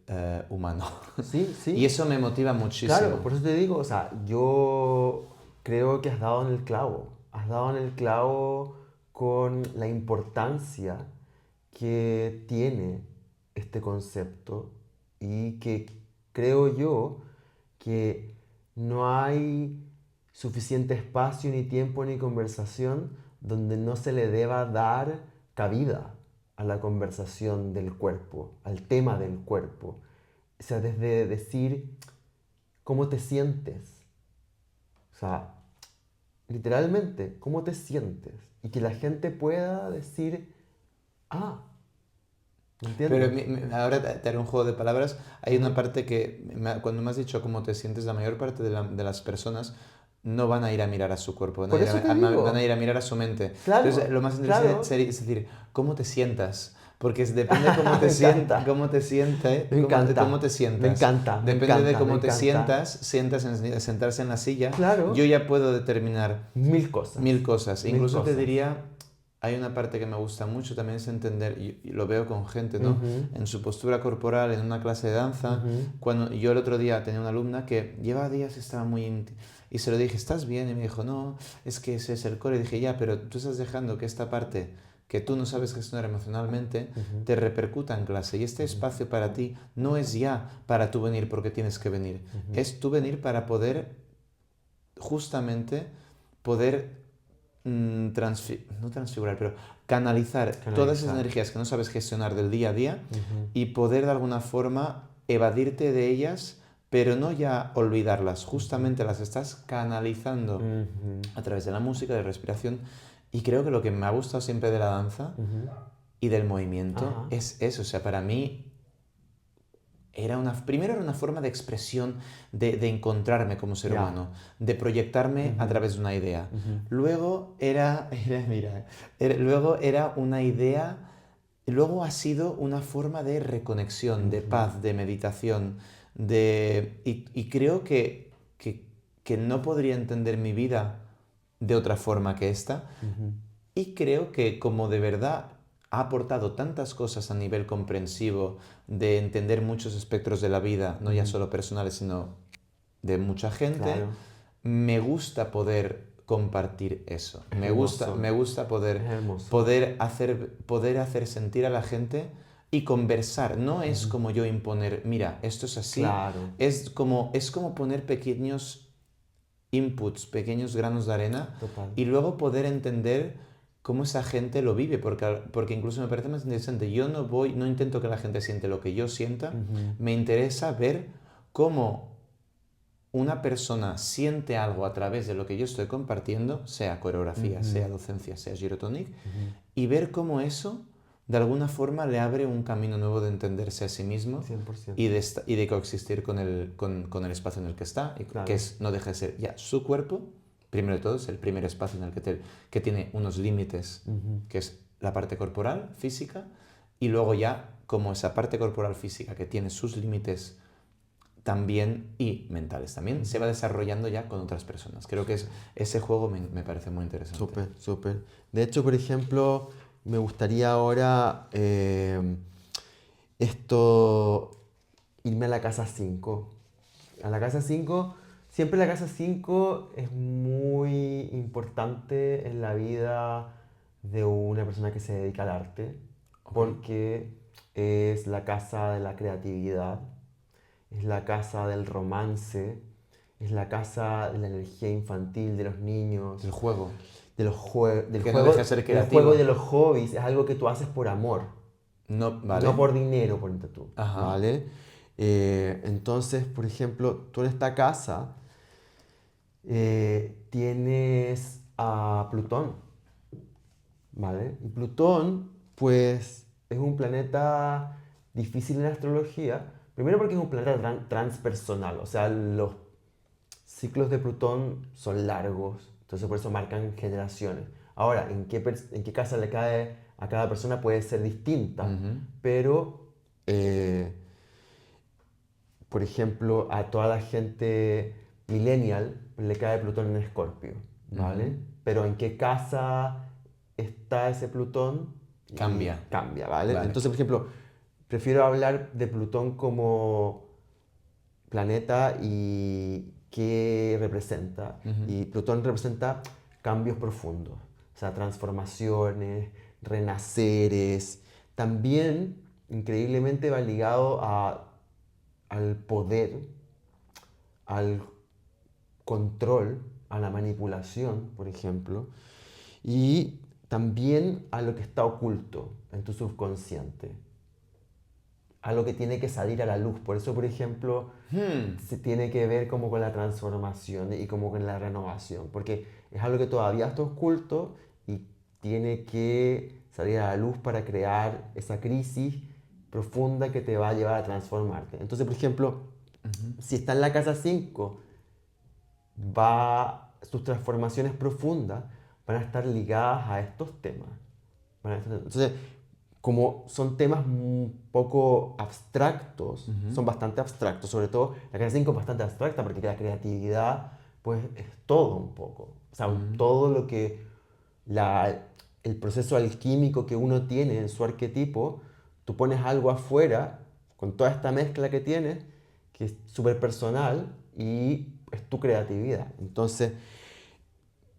humano. Sí, Y sí. eso me motiva Claro, muchísimo. por eso te digo, o sea, yo creo que has dado en el clavo. Has dado en el clavo con la importancia que tiene este concepto y que creo yo que no hay suficiente espacio, ni tiempo, ni conversación donde no se le deba dar cabida a la conversación del cuerpo, al tema del cuerpo. O sea, desde decir cómo te sientes. O sea, literalmente, cómo te sientes. Y que la gente pueda decir, ah, ¿me Pero entiendes? ahora te haré un juego de palabras. Hay una Ajá. parte que, cuando me has dicho cómo te sientes, la mayor parte de las personas no van a ir a mirar a su cuerpo, Por eso te van a ir digo, a mirar a su mente. Entonces, claro, lo más interesante claro, sería, es decir, ¿cómo te sientas? Porque depende cómo te me encanta, cómo te siente, me cómo te encanta, me sientas. encanta, me Depende de encanta, me cómo te encanta. sentarse en la silla, yo Claro, ya puedo determinar mil cosas, mil cosas. mil Incluso te cosas. diría, hay una parte que me gusta mucho también es entender, y lo veo con gente, ¿no? Ujú, En su postura corporal, en una clase de danza. ujú. Cuando yo el otro día tenía una alumna que llevaba días, estaba muy... Y se lo dije, ¿estás bien? Y me dijo, no, es que ese es el core. Y dije, ya, pero tú estás dejando que esta parte que tú no sabes gestionar emocionalmente Ujú, te repercuta en clase. Y este ujú, espacio para ti no es ya para tú venir porque tienes que venir. ujú. Es tú venir para poder justamente poder no transfigurar, pero canalizar todas esas Canalizar. energías que no sabes gestionar del día a día Ujú, y poder de alguna forma evadirte de ellas, pero no ya olvidarlas, ujú, justamente las estás canalizando ujú, a través de la música, de respiración. Y creo que lo que me ha gustado siempre de la danza ujú. y del movimiento Ajá. es eso. O sea, para mí primero era una forma de expresión, de encontrarme como ser Ya. humano, de proyectarme a Ujú, través de una idea. ujú, Luego mira, luego era una idea, luego ha sido una forma de reconexión, de ujú, paz, de meditación, y creo que no podría entender mi vida de otra forma que esta. ujú, Y creo que como de verdad ha aportado tantas cosas a nivel comprensivo, de entender muchos espectros de la vida, no ya ujú. solo personales, sino de mucha gente, Claro. me gusta poder compartir eso. Es hermoso. Me gusta Es poder, hermoso. poder hacer sentir a la gente y conversar. No es Ujú. como yo imponer, mira, esto es así, Claro. es como poner pequeños inputs, pequeños granos de arena Total. y luego poder entender cómo esa gente lo vive, porque incluso me parece más interesante. Yo no intento que la gente siente lo que yo sienta, Ujú, me interesa ver cómo una persona siente algo a través de lo que yo estoy compartiendo, sea coreografía, sea ujú, docencia, sea gyrotonic, ujú. y ver cómo eso de alguna forma le abre un camino nuevo de entenderse a sí mismo 100%. y de coexistir con el espacio en el que está, que Claro. es, no deja de ser ya su cuerpo, primero de todo, es el primer espacio en el que tiene unos límites, Ujú, que es la parte corporal, física, y luego ya como esa parte corporal física que tiene sus límites también y mentales también, se va ujú. desarrollando ya con otras personas. Creo que ese juego me parece muy interesante. Súper, súper. De hecho, por ejemplo, me gustaría ahora esto, irme a la casa 5. A la casa 5 Siempre la casa 5 es muy importante en la vida de una persona que se dedica al arte, Ok. porque es la casa de la creatividad, es la casa del romance, es la casa de la energía infantil, de los niños, El juego. del Que no deja de ser del juego y creativo. de los hobbies. Es algo que tú haces por amor, No, no ¿vale? por dinero, ponte tú, Ajá. ¿vale? Entonces, por ejemplo, tú en esta casa tienes a Plutón, ¿vale? Y Plutón, pues, es un planeta difícil en astrología, primero porque es un planeta transpersonal, o sea, los ciclos de Plutón son largos, entonces por eso marcan generaciones. Ahora, en qué casa le cae a cada persona puede ser distinta, Ujú, pero, eh, por ejemplo, a toda la gente millennial le cae Plutón en Escorpio, ujú. ¿vale? Pero en qué casa está ese Plutón y Cambia. cambia, ¿vale? Vale. Entonces, por ejemplo, prefiero hablar de Plutón como planeta y qué representa. Ujú. Y Plutón representa cambios profundos, o sea, transformaciones, renaceres. También, increíblemente, va ligado al poder, al control, a la manipulación, por ejemplo, y también a lo que está oculto en tu subconsciente, a lo que tiene que salir a la luz. Por eso, por ejemplo, Hmm. se tiene que ver como con la transformación y como con la renovación, porque es algo que todavía está oculto y tiene que salir a la luz para crear esa crisis profunda que te va a llevar a transformarte. Entonces, por ejemplo, Ujú. si está en la casa 5 sus transformaciones profundas van a estar ligadas a estos temas. Entonces, como son temas un poco abstractos, Ujú. son bastante abstractos, sobre todo la clase 5 es bastante abstracta porque la creatividad pues es todo un poco, o sea, Ujú. todo lo que la, el proceso alquímico que uno tiene en su arquetipo, tú pones algo afuera con toda esta mezcla que tienes, que es súper personal y es tu creatividad. Entonces,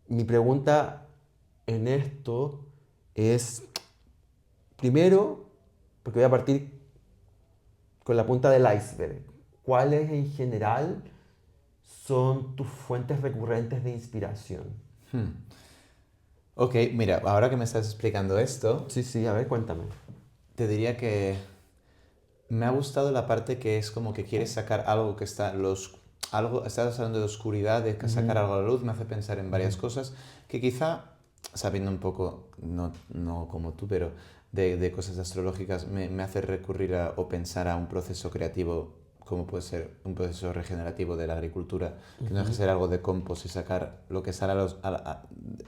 mi pregunta en esto es, primero, porque voy a partir con la punta del iceberg, ¿cuáles en general son tus fuentes recurrentes de inspiración? Hmm. Ok, mira, ahora que me estás explicando esto, Sí, sí, a ver, cuéntame. te diría que me ha gustado la parte que es como que quieres sacar algo que está, algo, estás hablando de oscuridad, de que sacar Ujú, algo a la luz, me hace pensar en ujú, varias cosas que quizá, sabiendo un poco, no como tú, pero de cosas astrológicas, me hace recurrir o pensar a un proceso creativo como puede ser un proceso regenerativo de la agricultura, que no deja de ujú, ser algo de compost y sacar lo que sale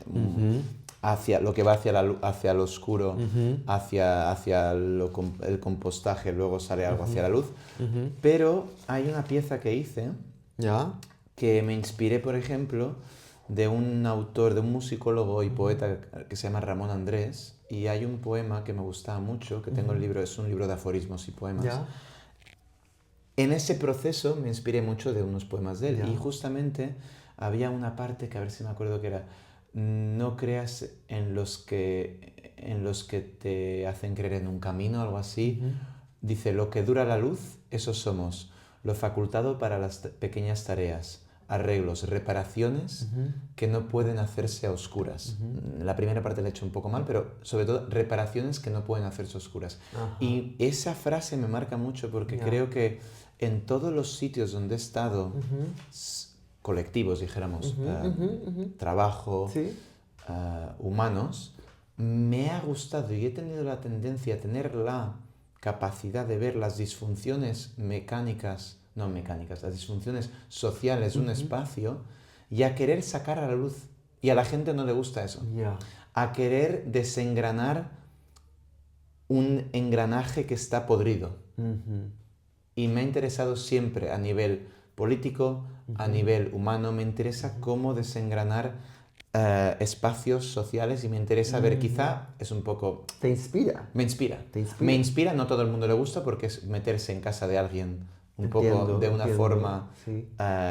ujú, hacia lo que va hacia, hacia lo oscuro, ujú, hacia el compostaje, luego sale algo ujú, hacia la luz. ujú. Pero hay una pieza que hice ¿Ya? que me inspiré, por ejemplo, de un autor, de un musicólogo y Ujú, poeta que se llama Ramón Andrés, y hay un poema que me gustaba mucho, que tengo el ujú. libro, es un libro de aforismos y poemas. ¿Ya? En ese proceso me inspiré mucho de unos poemas de él, y ¿Ya? justamente había una parte que a ver si me acuerdo que era, no creas en los que te hacen creer en un camino, algo así. Ujú. Dice, lo que dura la luz, eso somos, lo facultado para las pequeñas tareas, arreglos, reparaciones Ujú, que no pueden hacerse a oscuras. ujú. La primera parte la he hecho un poco mal, pero sobre todo reparaciones que no pueden hacerse a oscuras. Ajá. Y esa frase me marca mucho porque Ya. creo que en todos los sitios donde he estado, Ujú, colectivos, dijéramos, ujú, ujú, ujú. trabajo, Sí. humanos, me ha gustado y he tenido la tendencia a tener la capacidad de ver las disfunciones mecánicas, no mecánicas, las disfunciones sociales de un Ujú. espacio y a querer sacar a la luz. Y a la gente no le gusta eso. Ya. A querer desengranar un engranaje que está podrido. Ujú, Y me ha interesado siempre a nivel político, a ujú, nivel humano, me interesa ujú, cómo desengranar espacios sociales y me interesa ver, ujú. quizá es un poco, ¿Te inspira? me inspira. ¿Te Me inspira? inspira, no todo el mundo le gusta porque es meterse en casa de alguien un poco Entiendo, de una entiendo, forma sí.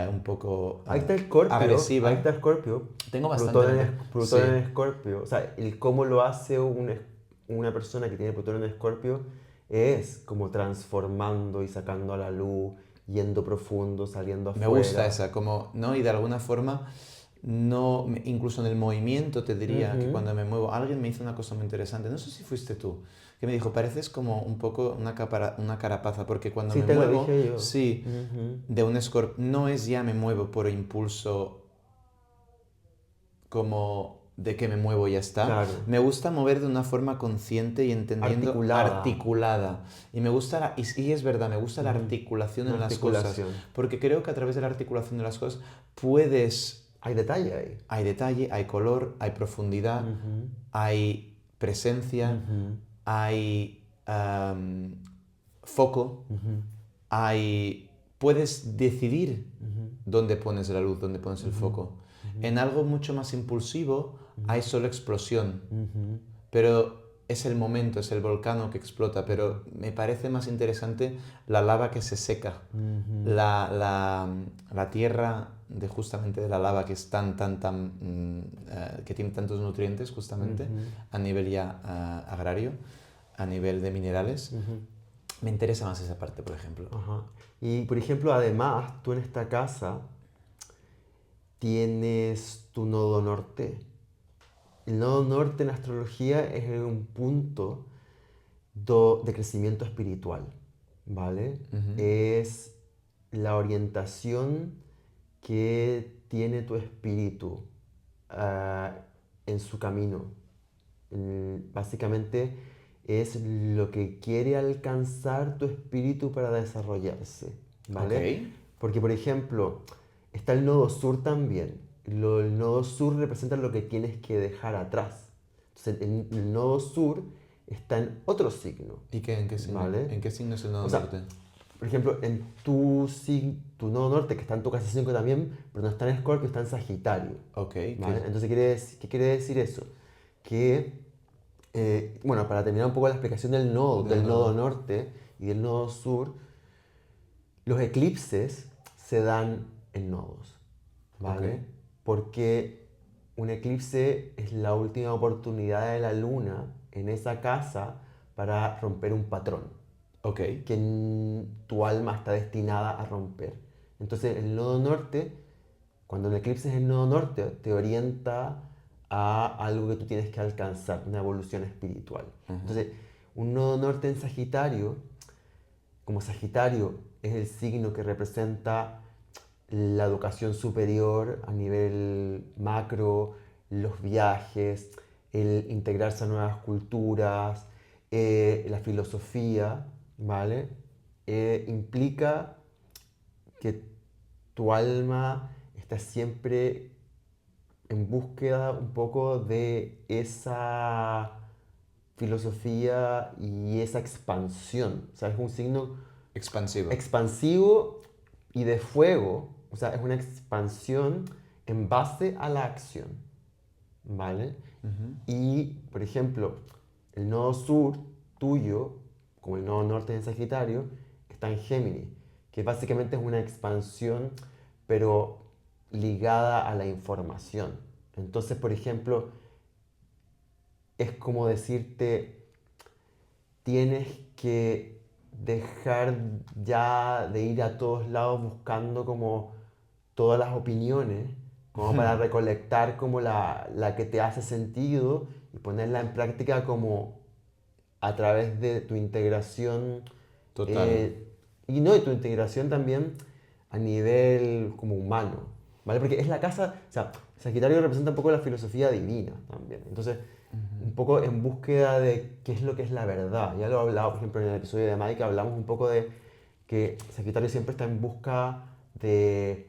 un poco Ahí está Escorpio, agresiva. ahí está Escorpio, Tengo bastante en Plutón en sí, Escorpio, o sea, el cómo lo hace una persona que tiene Plutón en Escorpio es como transformando y sacando a la luz, yendo profundo, saliendo me gusta afuera. esa, como, ¿no? Y de alguna forma, no, incluso en el movimiento te diría que Ujú. cuando me muevo, alguien me hizo una cosa muy interesante, no sé si fuiste tú, que me dijo, pareces como un poco una carapaza, porque cuando Sí, me te lo muevo, dije yo. sí, Ujú. de un escorpión, no es ya me muevo por impulso como de que me muevo y ya está. Claro, Me gusta mover de una forma consciente y entendiendo, articulada. articulada. Y me gusta, y es verdad, me gusta la Ujú. articulación La en las cosas, articulación. porque creo que a través de la articulación de las cosas puedes, Hay detalle ahí. hay detalle, hay color, hay profundidad, Ujú. hay presencia, Ujú. hay foco, Ujú. hay, puedes decidir Ujú. dónde pones la luz, dónde pones el Ujú. foco. Ujú. En algo mucho más impulsivo hay solo explosión, Ujú. pero es el momento, es el volcán que explota, pero me parece más interesante la lava que se seca, Ujú. la tierra de justamente de la lava que es que tiene tantos nutrientes justamente Ujú. a nivel ya agrario, a nivel de minerales. Ujú. Me interesa más esa parte, por ejemplo. Ajá. Y por ejemplo, además, tú en esta casa tienes tu nodo norte. El nodo norte en astrología es un punto de crecimiento espiritual, ¿vale? Ujú. Es la orientación que tiene tu espíritu ah, en su camino. Básicamente es lo que quiere alcanzar tu espíritu para desarrollarse, Ok, ¿vale? Porque, por ejemplo, está el nodo sur también. El nodo sur representa lo que tienes que dejar atrás. Entonces, el nodo sur está en otro signo, ¿y qué, en qué signo? ¿vale? ¿En qué signo es el nodo O sea, norte? por ejemplo, en tu nodo norte, que está en tu casa 5 también, pero no está en Escorpio, está en Sagitario, Ok, ¿vale? Entonces, ¿qué quiere decir eso? Que bueno, para terminar un poco la explicación del del nodo nodo. norte y del nodo sur, los eclipses se dan en nodos, Ok, ¿vale? Porque un eclipse es la última oportunidad de la luna en esa casa para romper un patrón ok. que tu alma está destinada a romper. Entonces, el nodo norte, cuando el eclipse es el nodo norte, te orienta a algo que tú tienes que alcanzar, una evolución espiritual. Ujú. Entonces, un nodo norte en Sagitario, como Sagitario es el signo que representa la educación superior a nivel macro, los viajes, el integrarse a nuevas culturas, la filosofía, ¿vale? Implica que tu alma está siempre en búsqueda un poco de esa filosofía y esa expansión. O sea, es un signo Expansivo. expansivo y de fuego. O sea, es una expansión en base a la acción. ¿Vale? Ujú. Y, por ejemplo, el nodo sur tuyo, como el nodo norte en Sagitario, está en Géminis, que básicamente es una expansión, pero ligada a la información. Entonces, por ejemplo, es como decirte, tienes que dejar ya de ir a todos lados buscando como todas las opiniones, como para recolectar como la que te hace sentido y ponerla en práctica como a través de tu integración Total. eh, y no de tu integración también a nivel como humano, ¿vale? Porque es la casa, o sea, Sagitario representa un poco la filosofía divina también, entonces un poco en búsqueda de qué es lo que es la verdad. Ya lo he hablado, por ejemplo, en el episodio de Mike, hablamos un poco de que Sagitario siempre está en busca de,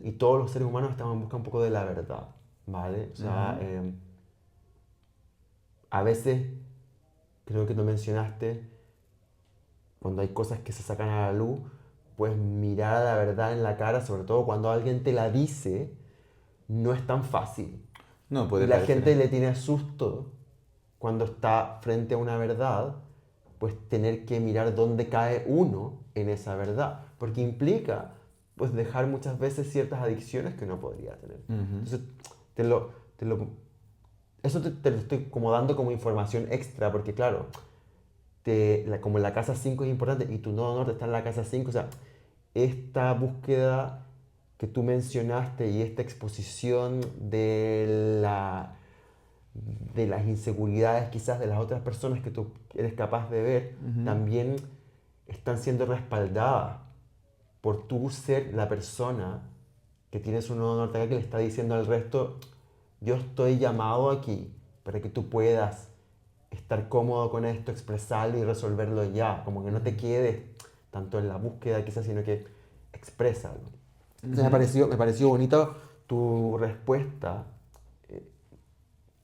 y todos los seres humanos estamos en busca un poco de la verdad, ¿vale? O sea, Ujú. a veces, creo que tú mencionaste, cuando hay cosas que se sacan a la luz, pues mirar a la verdad en la cara, sobre todo cuando alguien te la dice, no es tan fácil. No, Y puede la parecer. gente le tiene susto cuando está frente a una verdad, pues tener que mirar dónde cae uno en esa verdad, porque implica pues dejar muchas veces ciertas adicciones que uno podría tener. Entonces, te lo, te lo- eso te lo estoy como dando como información extra, porque claro, como la casa 5 es importante y tu nodo norte está en la casa 5, o sea, esta búsqueda que tú mencionaste y esta exposición de las inseguridades quizás de las otras personas que tú eres capaz de ver, también están siendo respaldadas por tú ser la persona que tiene su nodo norte acá que le está diciendo al resto, yo estoy llamado aquí para que tú puedas estar cómodo con esto, expresarlo y resolverlo ya, como que no te quedes tanto en la búsqueda quizás, sino que exprésalo. Entonces me pareció bonita tu respuesta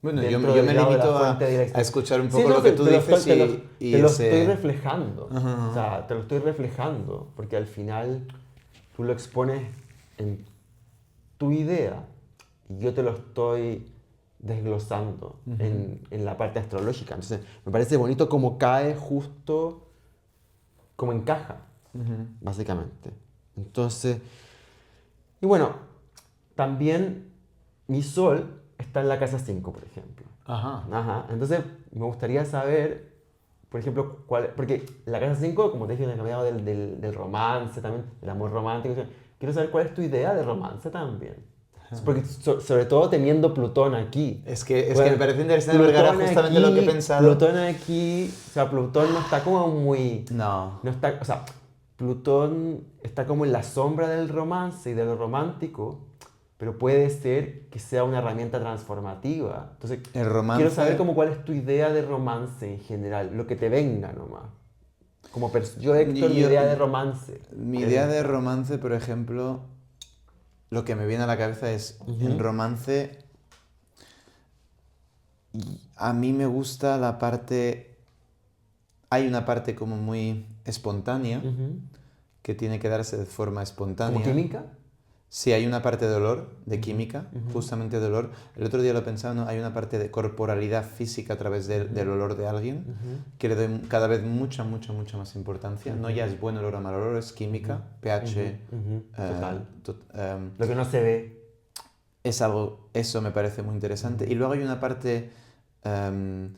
Bueno, dentro yo del me grado de la limito fuente a directa. escuchar un Sí, poco no, lo que tú dices y te lo estoy ese... reflejando. Ajá, O sea, te lo estoy reflejando porque al final tú lo expones en tu idea y yo te lo estoy desglosando en la parte astrológica. Entonces, me parece bonito cómo cae justo, como encaja, básicamente. Entonces, y bueno, también mi sol está en la casa 5 por ejemplo. Ajá. Ajá. Entonces, me gustaría saber, por ejemplo, porque la casa 5 como te dije, me ha cambiado del romance también, del amor romántico. Quiero saber cuál es tu idea de romance también. Porque sobre todo teniendo Plutón aquí. Es que Bueno, me parece interesante porque era justamente lo que he pensado. Plutón aquí, o sea, Plutón no está como muy... No. No está, o sea, Plutón está como en la sombra del romance y de lo romántico, pero puede ser que sea una herramienta transformativa. Entonces, El quiero saber romance... como cuál es tu idea de romance en general, lo que te venga nomás. Yo, Héctor, mi Yo, idea de romance mi es idea de esta. romance, por ejemplo, lo que me viene a la cabeza es, en Ujú, romance, a mí me gusta la parte, hay una parte como muy espontánea, ujú. que tiene que darse de forma ¿Como espontánea. química? Sí, hay una parte de dolor, de Ujú, química, ujú, justamente dolor. El otro día lo pensaba, ¿no? Hay una parte de corporalidad física a través del ujú, olor de alguien ujú, que le doy cada vez mucha, mucha, mucha más importancia. No ujú, ya es buen olor o mal olor, es ujú, química, pH. ujú, ujú. Total. eh, Lo que no se ve. es algo, eso me parece muy interesante. Ujú, Y luego hay una parte em,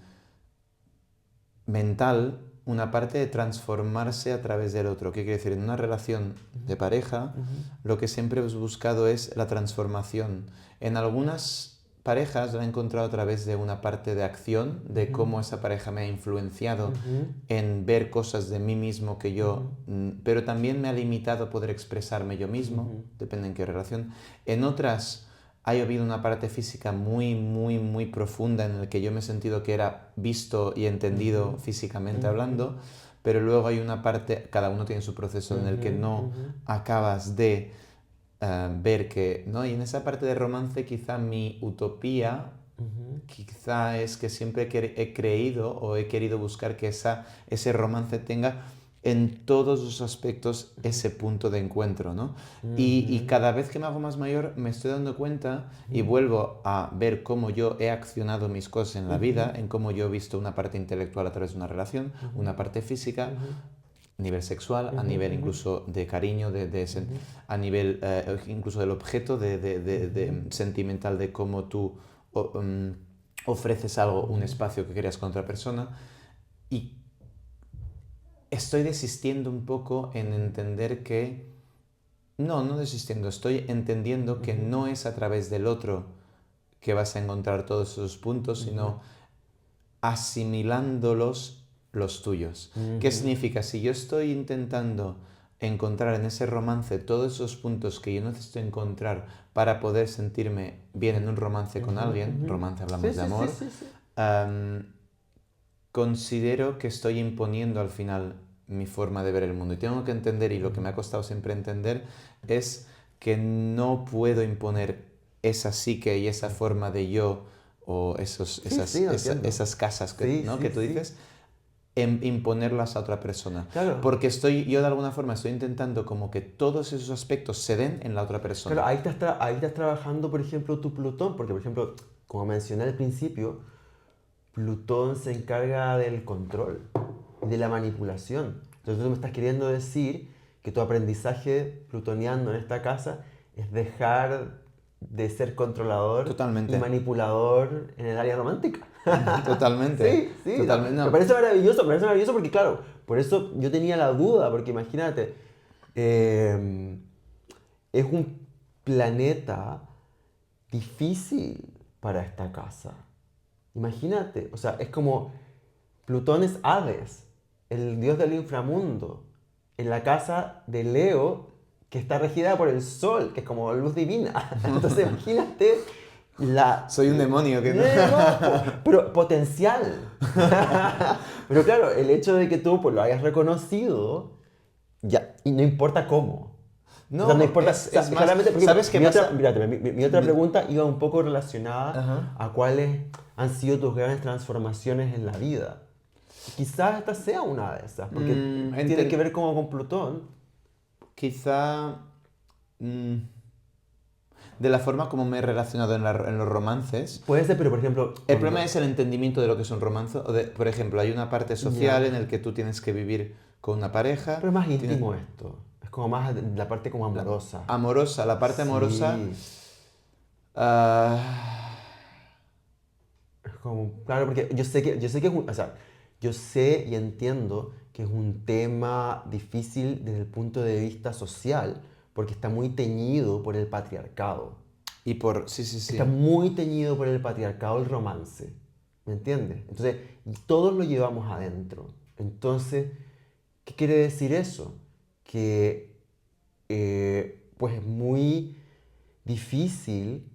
mental, una parte de transformarse a través del otro. ¿Qué quiere decir? En una relación de pareja, ujú, lo que siempre he buscado es la transformación. En algunas parejas lo he encontrado a través de una parte de acción, de ujú, cómo esa pareja me ha influenciado ujú, en ver cosas de mí mismo que ujú, yo, pero también me ha limitado a poder expresarme yo mismo, ujú, depende en qué relación. En otras ha habido una parte física muy, muy, muy profunda en la que yo me he sentido que era visto y entendido físicamente ujú, hablando, pero luego hay una parte, cada uno tiene su proceso en el que ujú, no ujú, acabas de ver que, ¿no? Y en esa parte de romance quizá mi utopía ujú, quizá es que siempre he creído o he querido buscar que ese romance tenga en todos los aspectos ese punto de encuentro, ¿no? Y ujú, cada vez que me hago más mayor me estoy dando cuenta y ujú, vuelvo a ver cómo yo he accionado mis cosas en la ujú, vida, en cómo yo he visto una parte intelectual a través de una relación, ujú, una parte física, ujú, a nivel sexual, a ujú, nivel ujú, incluso de cariño, ujú, a nivel incluso del objeto, ujú, de sentimental, de cómo tú ofreces algo, un ujú, espacio que creas con otra persona. Y estoy desistiendo un poco en entender que, no desistiendo, estoy entendiendo que ujú, no es a través del otro que vas a encontrar todos esos puntos, ujú, sino asimilándolos los tuyos. ¿Qué ujú, significa? Si yo estoy intentando encontrar en ese romance todos esos puntos que yo necesito encontrar para poder sentirme bien en un romance con ujú, alguien, ujú. romance Sí, hablamos de sí, sí, amor, sí, sí. am, considero que estoy imponiendo al final mi forma de ver el mundo. Y tengo que entender, y lo que me ha costado siempre entender, es que no puedo imponer esa psique y esa forma de yo o Sí, sí, lo entiendo. esas casas que, Sí, ¿no? sí, que tú sí. dices, imponerlas a otra persona. Claro, Porque yo de alguna forma estoy intentando como que todos esos aspectos se den en la otra claro, persona. ahí estás trabajando, por ejemplo, tu Plutón, porque, por ejemplo, como mencioné al principio, Plutón se encarga del control. y de la manipulación. Entonces tú me estás queriendo decir que tu aprendizaje plutoniano en esta casa es dejar de ser controlador Totalmente. y manipulador en el área romántica. Totalmente. Sí, Totalmente. me No. parece maravilloso porque claro, por eso yo tenía la duda, porque imagínate, es un planeta difícil para esta casa. Imagínate, o sea, es como Plutón es Hades, el dios del inframundo, en la casa de Leo, que está regida por el sol, que es como luz divina. Entonces imagínate la... Soy un demonio que no. Pero potencial. Pero claro, el hecho de que tú pues, lo hayas reconocido, ya, y no importa cómo. O sea, no No, importa, o sea, es más. claramente, porque ¿Sabes qué mi otra, pasa? mírate, mi otra pregunta iba un poco relacionada Ajá. a cuáles han sido tus grandes transformaciones en la vida. Quizás esta sea una de esas, porque tiene que ver como con Plutón. Quizá de la forma como me he relacionado en los romances. Puede ser, pero por ejemplo... El problema es el entendimiento de lo que es un romance. Por ejemplo, hay una parte social en la que tú tienes que vivir con una pareja. Pero es más tienes- íntimo esto. Es como más la parte como amorosa. Amorosa, la parte amorosa. Sí. ah, Es como, claro, porque yo sé que es o sea, yo sé y entiendo que es un tema difícil desde el punto de vista social, porque está muy teñido por el patriarcado. y por. Sí, sí, sí. Está muy teñido por el patriarcado el romance. ¿Me entiendes? Entonces, y todos lo llevamos adentro. Entonces, ¿qué quiere decir eso? Que pues es muy difícil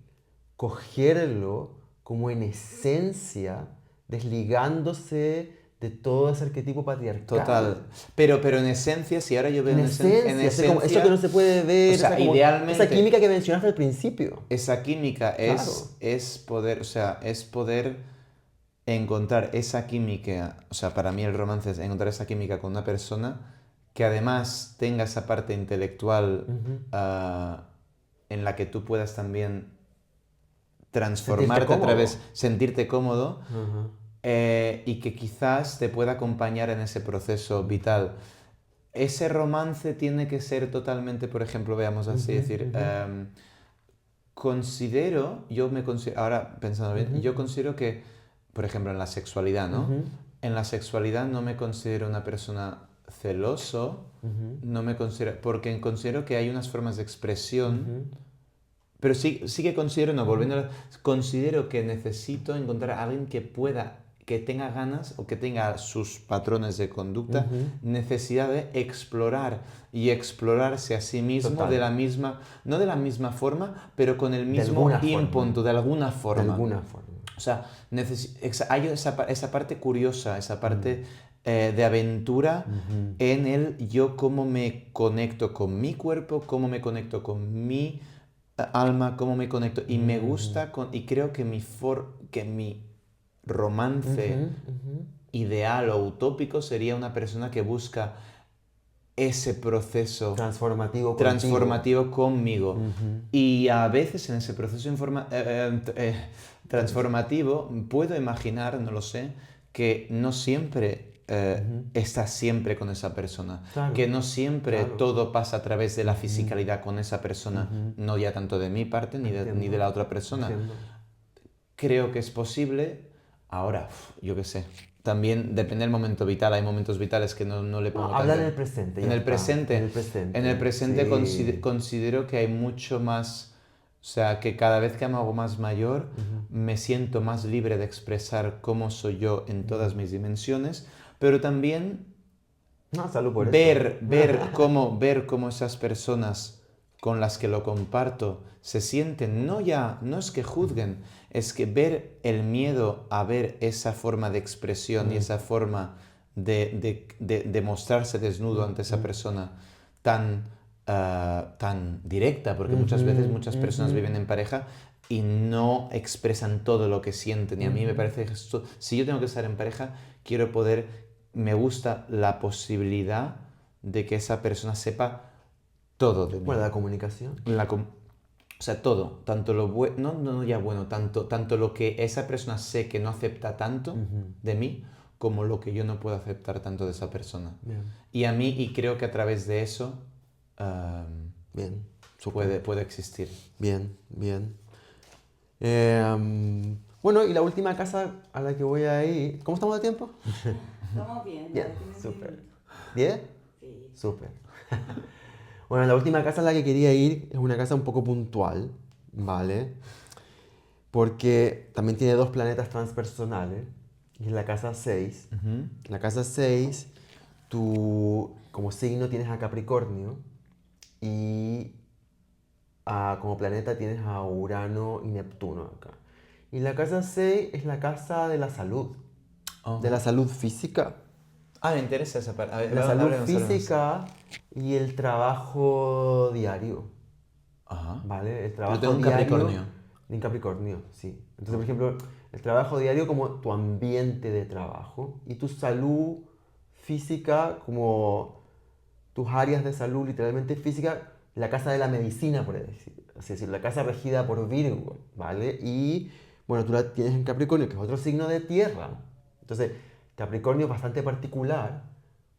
cogerlo como en esencia, desligándose de todo ese arquetipo patriarcal. Total. Pero en esencia, si ahora yo veo En esencia, en es como eso esencia, que no se puede ver, o sea, como idealmente- esa química que mencionaste al principio. esa química Claro. es poder, o sea, es poder encontrar esa química, o sea, para mí el romance es encontrar esa química con una persona que además tenga esa parte intelectual en la que tú puedas también transformarte a través, sentirte cómodo Ajá. y que quizás te pueda acompañar en ese proceso vital. Ese romance tiene que ser totalmente, por ejemplo, veamos así, decir, ahora pensando bien, yo considero que, por ejemplo, en la sexualidad, ¿no? En la sexualidad no me considero una persona celoso, no me considero, porque considero que hay unas formas de expresión, pero sí que considero, no, considero que necesito encontrar a alguien que pueda, que tenga ganas o que tenga sus patrones de conducta, necesidad de explorar y explorarse a sí mismo Total. de la misma, no de la misma forma, pero con el mismo alguna forma. input, de alguna forma. De alguna forma. O sea, hay esa parte curiosa, esa parte de aventura en el yo cómo me conecto con mi cuerpo, cómo me conecto con mi alma, cómo me conecto. Y me gusta, y creo que mi romance ideal o utópico sería una persona que busca ese proceso transformativo conmigo. Y a veces en ese proceso transformativo puedo imaginar, no lo sé, que no siempre estás siempre con esa persona, Claro, que no siempre claro. todo pasa a través de la fisicalidad con esa persona, no ya tanto de mi parte ni de la otra persona. Entiendo. Creo que es posible. Ahora, yo qué sé. También depende del momento vital. Hay momentos vitales que no le pongo Habla tanto. en el presente. En ya el está. presente. En el presente. En el presente Sí. considero que hay mucho más. O sea, que cada vez que me hago más mayor, me siento más libre de expresar cómo soy yo en todas mis dimensiones, pero también No, salud por eso. ver cómo esas personas con las que lo comparto se sienten, no es que juzguen, es que ver el miedo a ver esa forma de expresión y esa forma de mostrarse desnudo ante esa persona tan directa, porque muchas veces muchas personas viven en pareja y no expresan todo lo que sienten. Y a mí me parece que si yo tengo que estar en pareja, me gusta la posibilidad de que esa persona sepa todo de mí. Bueno, la comunicación. O sea, todo, tanto lo bueno, no ya bueno, tanto lo que esa persona sé que no acepta tanto de mí, como lo que yo no puedo aceptar tanto de esa persona. Bien. Y creo que a través de eso Bien. Súper. puede existir. Bien, bien. Bueno, y la última casa a la que voy a ir... ¿Cómo estamos de tiempo? Estamos bien, Bien, ya tienes súper. minutos. ¿10? Sí. Súper. Bueno, la última casa a la que quería ir es una casa un poco puntual, ¿vale? Porque también tiene 2 planetas transpersonales, y es la casa 6. Ujú. La casa 6, tú como signo tienes a Capricornio y como planeta tienes a Urano y Neptuno acá. Y la casa 6 es la casa de la salud, de la salud física. Ah, me interesa esa parte. A ver, La salud hablemos. física y el trabajo diario, Ajá. ¿vale? El Lo trabajo tengo en diario Capricornio. en Capricornio, sí. Entonces, por ejemplo, el trabajo diario como tu ambiente de trabajo y tu salud física como tus áreas de salud literalmente física, la casa de la medicina, por así decirlo, la casa regida por Virgo, ¿vale? Y bueno, tú la tienes en Capricornio, que es otro signo de tierra. Entonces, Capricornio es bastante particular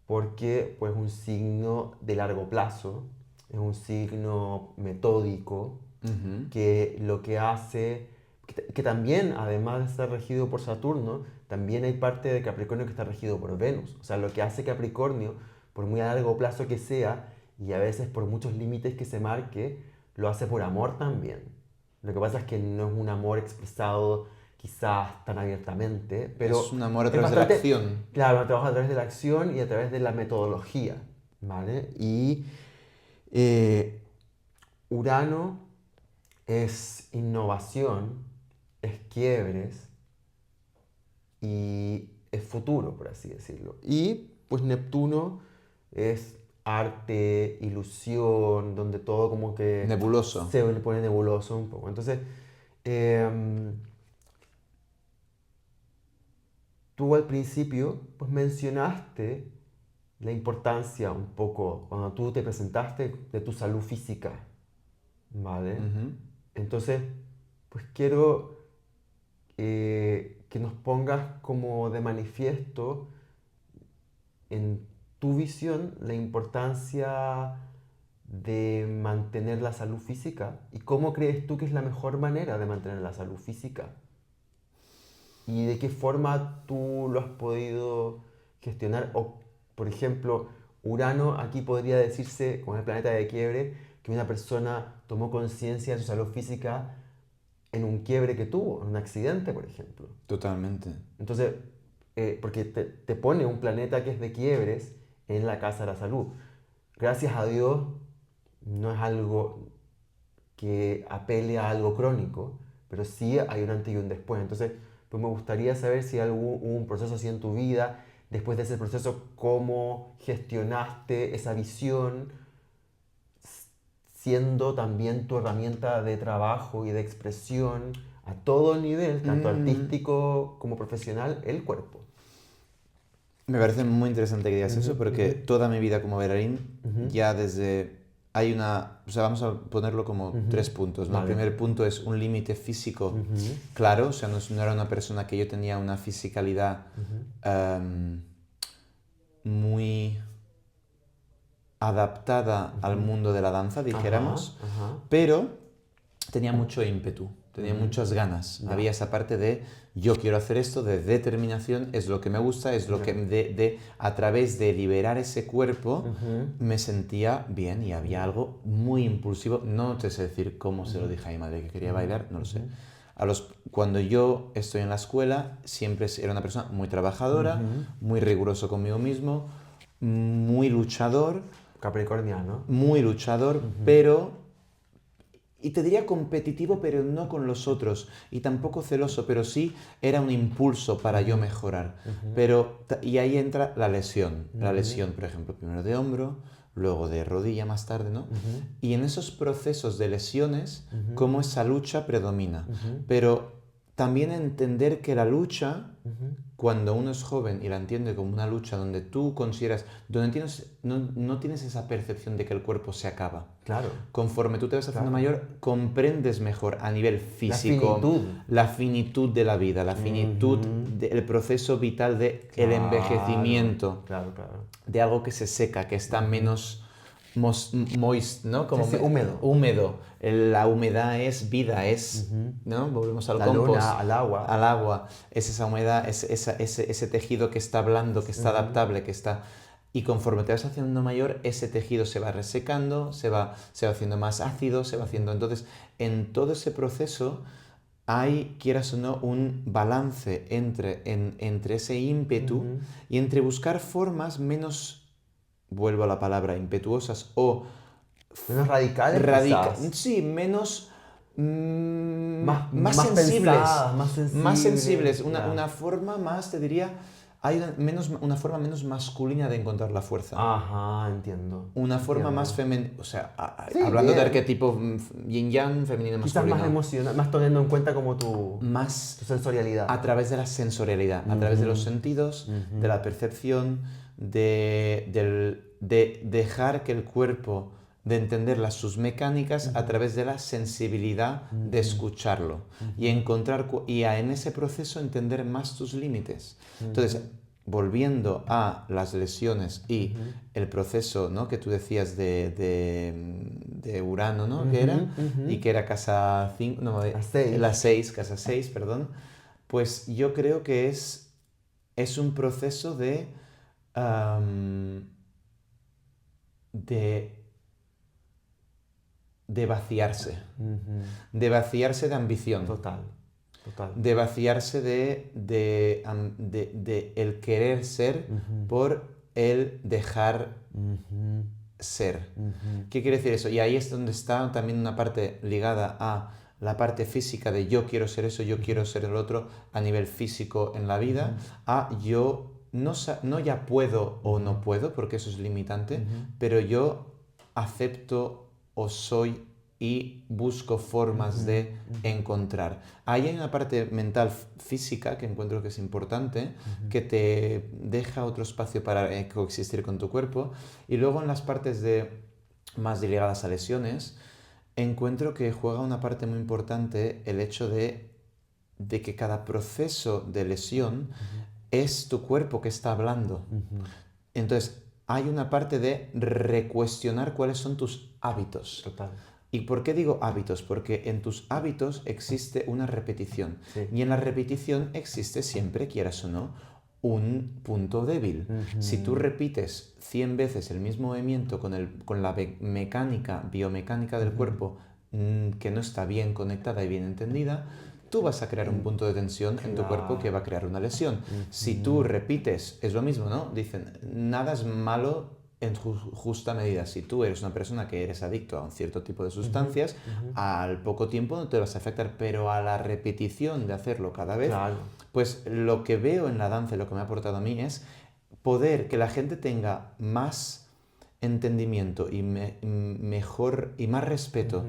porque pues, es un signo de largo plazo, es un signo metódico, Ujú. que lo que hace, que también, además de estar regido por Saturno, también hay parte de Capricornio que está regido por Venus. O sea, lo que hace Capricornio, por muy a largo plazo que sea, y a veces por muchos límites que se marque, lo hace por amor también. Lo que pasa es que no es un amor expresado quizás tan abiertamente, Es pero un amor a es través de la bastante, acción. claro, trabaja a través de la acción y a través de la metodología, ¿vale? Y eh, Urano es innovación, es quiebres y es futuro, por así decirlo. Y pues Neptuno es arte, ilusión, donde todo como que Nebuloso. se le pone nebuloso un poco. Entonces, em, tú al principio pues mencionaste la importancia un poco cuando tú te presentaste de tu salud física, ¿vale? Ujú. Entonces, pues quiero que nos pongas como de manifiesto en tu visión la importancia de mantener la salud física y cómo crees tú que es la mejor manera de mantener la salud física y de qué forma tú lo has podido gestionar. O, por ejemplo, Urano aquí podría decirse, como el planeta de quiebre, que una persona tomó conciencia de su salud física en un quiebre que tuvo, en un accidente, por ejemplo. Totalmente. Entonces, porque te pone un planeta que es de quiebres en la casa de la salud. Gracias a Dios, no es algo que apele a algo crónico, pero sí hay un antes y un después. Entonces, pues me gustaría saber si hubo un proceso así en tu vida, después de ese proceso, cómo gestionaste esa visión, siendo también tu herramienta de trabajo y de expresión a todo nivel, tanto Mm, artístico como profesional, el cuerpo. Me parece muy interesante que digas Ujú, eso porque ujú, toda mi vida como bailarín ujú, ya desde... Hay una... O sea, vamos a ponerlo como ujú. 3 puntos, ¿no? El Vale. primer punto es un límite físico Ujú, claro, o sea, no era una persona que yo tenía una fisicalidad ujú, em, muy adaptada al ujú. mundo de la danza, Ajá, dijéramos, ajá. pero tenía mucho ímpetu, tenía Ujú. muchas ganas. Ya. Había esa parte de yo quiero hacer esto, de determinación, es lo que me gusta, es lo Ya. que a través de liberar ese cuerpo Ujú, me sentía bien y había algo muy impulsivo. No te sé decir cómo se lo ujú, dije a mi madre que quería ujú, bailar, no lo sé. ujú, Cuando yo estoy en la escuela, siempre era una persona muy trabajadora, ujú. muy riguroso conmigo mismo, muy luchador, Capricorniano. Ujú, pero y te diría competitivo, pero no con los otros. Y tampoco celoso, pero sí era un impulso para yo ujú, mejorar. ujú, Y ahí entra la lesión. La ujú, lesión, por ejemplo, primero de hombro, luego de rodilla más tarde, ¿no? ujú, Y en esos procesos de lesiones, ujú, cómo esa lucha predomina. ujú, Pero también entender que la lucha ujú. cuando uno es joven y la entiende como una lucha donde tú consideras, donde no tienes esa percepción de que el cuerpo se acaba. Claro. Conforme tú te vas haciendo Claro. mayor, comprendes mejor a nivel físico finitud. la finitud de la vida, la finitud del proceso vital del Claro, envejecimiento, Claro, claro. de algo que se seca, que está menos moist, ¿no? Como Sí, húmedo. húmedo. La humedad es vida, es, ¿no? Volvemos al La compost. luna, al agua. Al agua. Es esa humedad, es ese tejido que está blando, que está adaptable, que está... Y conforme te vas haciendo mayor, ese tejido se va resecando, se va haciendo más ácido, se va haciendo... Entonces, en todo ese proceso hay, quieras o no, un balance entre ese ímpetu y entre buscar formas menos, vuelvo a la palabra, impetuosas o Menos radicales, quizás. sí, menos Más sensibles, pensadas, más sensibles. una forma más, te diría, hay una forma menos masculina de encontrar la fuerza. Ajá, entiendo. Una forma Entiendo. más femenina, o sea, Sí, hablando de bien. arquetipo yin-yang, femenino Quizás masculino. más emocional, más teniendo en cuenta como tu Más sensorialidad. a través de la sensorialidad, a través de los sentidos, de la percepción, de dejar que el cuerpo, de entender sus mecánicas a través de la sensibilidad de escucharlo y encontrar, en ese proceso entender más tus límites. Entonces, volviendo a las lesiones y el proceso, ¿no?, que tú decías de Urano, ¿no?, que era, y que era casa 5, no, la 6, casa 6, perdón, pues yo creo que es un proceso am, de vaciarse, de vaciarse de ambición, Total, total. de vaciarse de el querer ser por el dejar ser. ¿Qué quiere decir eso? Y ahí es donde está también una parte ligada a la parte física de yo quiero ser eso, yo quiero ser el otro a nivel físico en la vida, a yo no ya puedo o no puedo, porque eso es limitante, pero yo acepto o soy y busco formas de encontrar. Ahí hay una parte mental física que encuentro que es importante, que te deja otro espacio para coexistir con tu cuerpo. Y luego en las partes más ligadas a lesiones, encuentro que juega una parte muy importante el hecho de que cada proceso de lesión es tu cuerpo que está hablando. Entonces, hay una parte de recuestionar cuáles son tus hábitos. Total. ¿Y por qué digo hábitos? Porque en tus hábitos existe una repetición. Sí. Y en la repetición existe siempre, quieras o no, un punto débil. Si tú repites 100 veces el mismo movimiento con la mecánica, biomecánica del cuerpo que no está bien conectada y bien entendida, tú vas a crear un punto de tensión en tu cuerpo que va a crear una lesión. Si tú repites, es lo mismo, ¿no? Dicen, nada es malo en justa medida. Si tú eres una persona que eres adicto a un cierto tipo de sustancias, al poco tiempo no te vas a afectar, pero a la repetición de hacerlo cada vez, Claro. pues lo que veo en la danza y lo que me ha aportado a mí es poder que la gente tenga más entendimiento y mejor y más respeto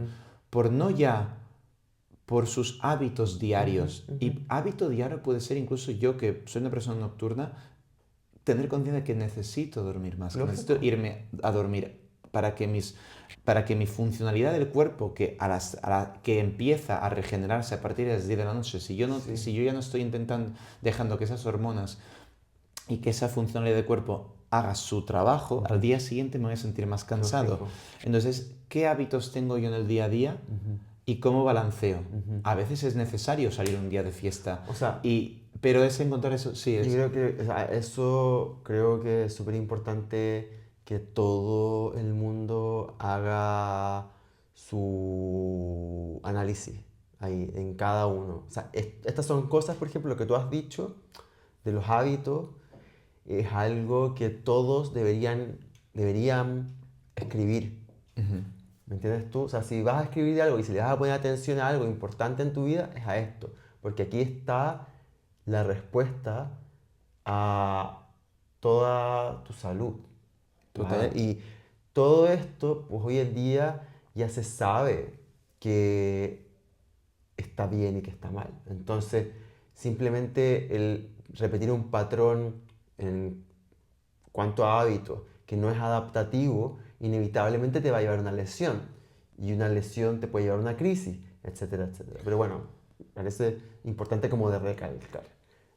por no ya por sus hábitos diarios. Y hábito diario puede ser incluso yo, que soy una persona nocturna, tener conciencia de que necesito dormir más, que necesito irme a dormir para que mi funcionalidad del cuerpo, que que empieza a regenerarse a partir de las 10 de la noche, si yo ya no estoy dejando que esas hormonas y que esa funcionalidad del cuerpo haga su trabajo, al día siguiente me voy a sentir más cansado. Lógico. Entonces, ¿qué hábitos tengo yo en el día a día? ¿Y cómo balanceo? A veces es necesario salir un día de fiesta. O sea, pero es encontrar eso. Sí, yo creo que, o sea, eso creo que es súper importante que todo el mundo haga su análisis ahí, en cada uno. O sea, estas son cosas, por ejemplo, lo que tú has dicho de los hábitos, es algo que todos deberían escribir. ¿Me entiendes tú? O sea, si vas a escribir de algo y si le vas a poner atención a algo importante en tu vida, es a esto. Porque aquí está la respuesta a toda tu salud. ¿Vale? Total. Y todo esto, pues hoy en día ya se sabe que está bien y que está mal. Entonces, simplemente repetir un patrón en cuanto a hábitos que no es adaptativo, inevitablemente te va a llevar a una lesión. Y una lesión te puede llevar a una crisis, etcétera, etcétera. Pero bueno, parece importante como de recalcar.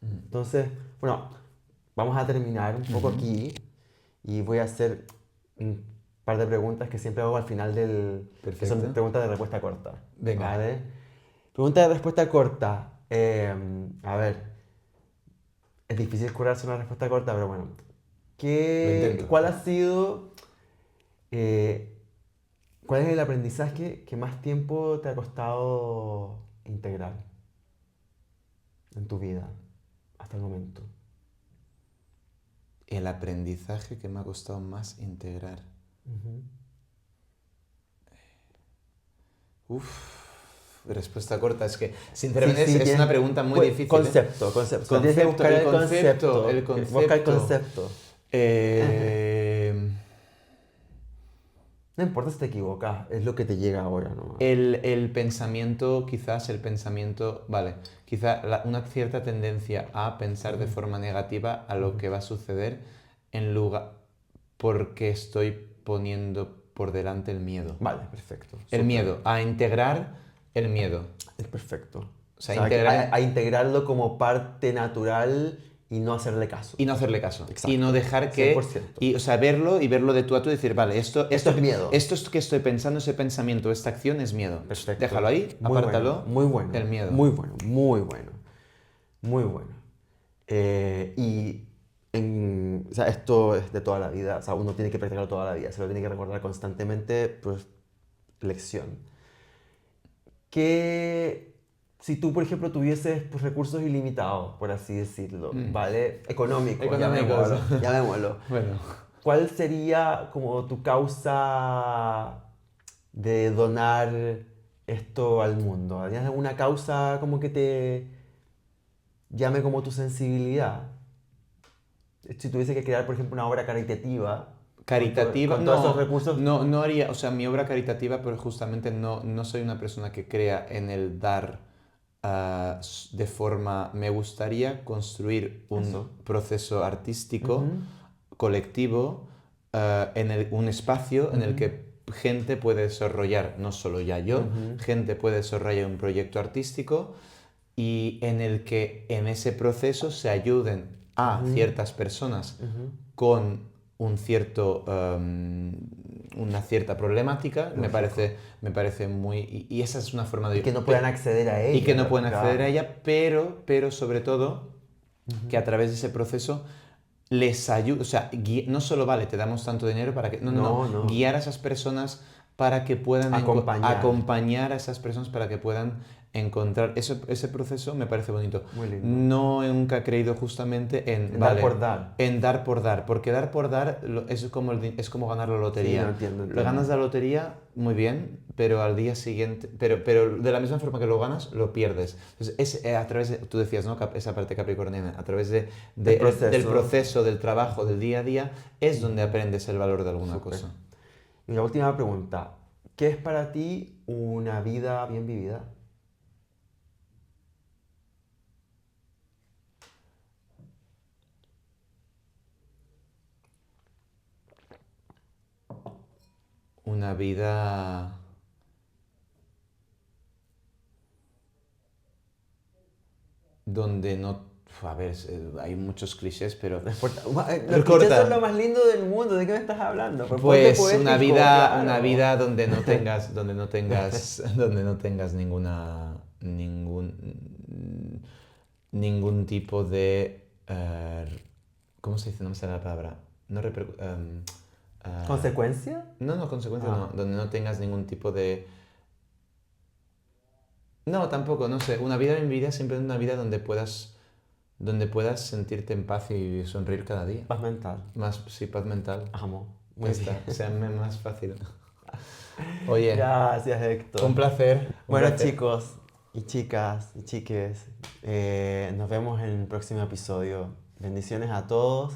Entonces, bueno, vamos a terminar un poco aquí y voy a hacer un par de preguntas que siempre hago al final que son Perfecto. preguntas de respuesta corta. Venga. ¿Vale? Pregunta de respuesta corta. A ver, es difícil curarse una respuesta corta, pero bueno. intento. ¿Cuál ha sido, eh, cuál es el aprendizaje que más tiempo te ha costado integrar en tu vida hasta el momento? El aprendizaje que me ha costado más integrar. Respuesta corta. Es que, sinceramente, Sí, es una pregunta muy pues, difícil. Concepto. Tienes que buscar el concepto. Busca el concepto. Eh, No importa si te equivocas, es lo que te llega ahora, ¿no? el pensamiento, vale, una cierta tendencia a pensar de forma negativa a lo que va a suceder en lugar porque estoy poniendo por delante el miedo. Vale, perfecto. El Súper. miedo, a integrar el miedo. Es perfecto. O sea, A integrarlo como parte natural y no hacerle caso. Y no hacerle caso. Exacto. Y no dejar que... 100%. Y, o sea, verlo y verlo de tú a tú y decir, vale, esto es miedo. Esto es que estoy pensando, ese pensamiento, esta acción es miedo. Perfecto. Déjalo ahí, Muy apártalo. Bueno, muy bueno. El miedo. Muy bueno, muy bueno. Muy bueno. O sea, esto es de toda la vida. O sea, uno tiene que practicarlo toda la vida. Se lo tiene que recordar constantemente, pues, lección. Si tú, por ejemplo, tuvieses pues, recursos ilimitados, por así decirlo, ¿vale? Económicos, Económicos. llamémoslo. Bueno. ¿Cuál sería como tu causa de donar esto al mundo? ¿Tienes alguna causa como que te llame como tu sensibilidad? Si tuviese que crear, por ejemplo, una obra caritativa. Caritativa, con todos esos recursos. no haría, o sea, mi obra caritativa, pero justamente no soy una persona que crea en el dar de forma... Me gustaría construir un Eso. proceso artístico, colectivo, un espacio en el que gente puede desarrollar, no solo ya yo, gente puede desarrollar un proyecto artístico y en el que en ese proceso se ayuden a ciertas personas con una cierta problemática. Me parece muy... Y esa es una forma de... Y que no puedan acceder a ella. Y que no puedan acceder a claro. ella, pero sobre todo que a través de ese proceso les ayude, o sea, no solo vale, te damos tanto dinero para que... No. Guiar a esas personas para que puedan... Acompañar a esas personas para que puedan encontrar... Ese proceso me parece bonito. Muy lindo. No nunca he creído justamente en... Dar por dar. En dar por dar, porque dar por dar es como ganar la lotería. Sí, no entiendo. Ganas la lotería, muy bien, pero al día siguiente... Pero de la misma forma que lo ganas, lo pierdes. Entonces, a través de... Tú decías, ¿no? Esa parte capricorniana. A través del proceso, del trabajo, del día a día, es donde aprendes el valor de alguna cosa. Y la última pregunta. ¿Qué es para ti una vida bien vivida? Una vida... donde no... A ver, hay muchos clichés, pero... Los clichés son lo más lindo del mundo. ¿De qué me estás hablando? Pues una vida donde no tengas, donde no tengas ningún tipo de... ¿cómo se dice? No me sale la palabra. ¿Consecuencia? No, consecuencia no. Donde no tengas ningún tipo de... No, tampoco, no sé. Una vida bien vivida es siempre una vida donde puedas sentirte en paz y sonreír cada día. Paz mental. Sí, paz mental. Amo. Muy bien. O sea, más fácil. Oye. Gracias, Héctor. Un placer. Bueno, chicos y chicas y chiques, nos vemos en el próximo episodio. Bendiciones a todos.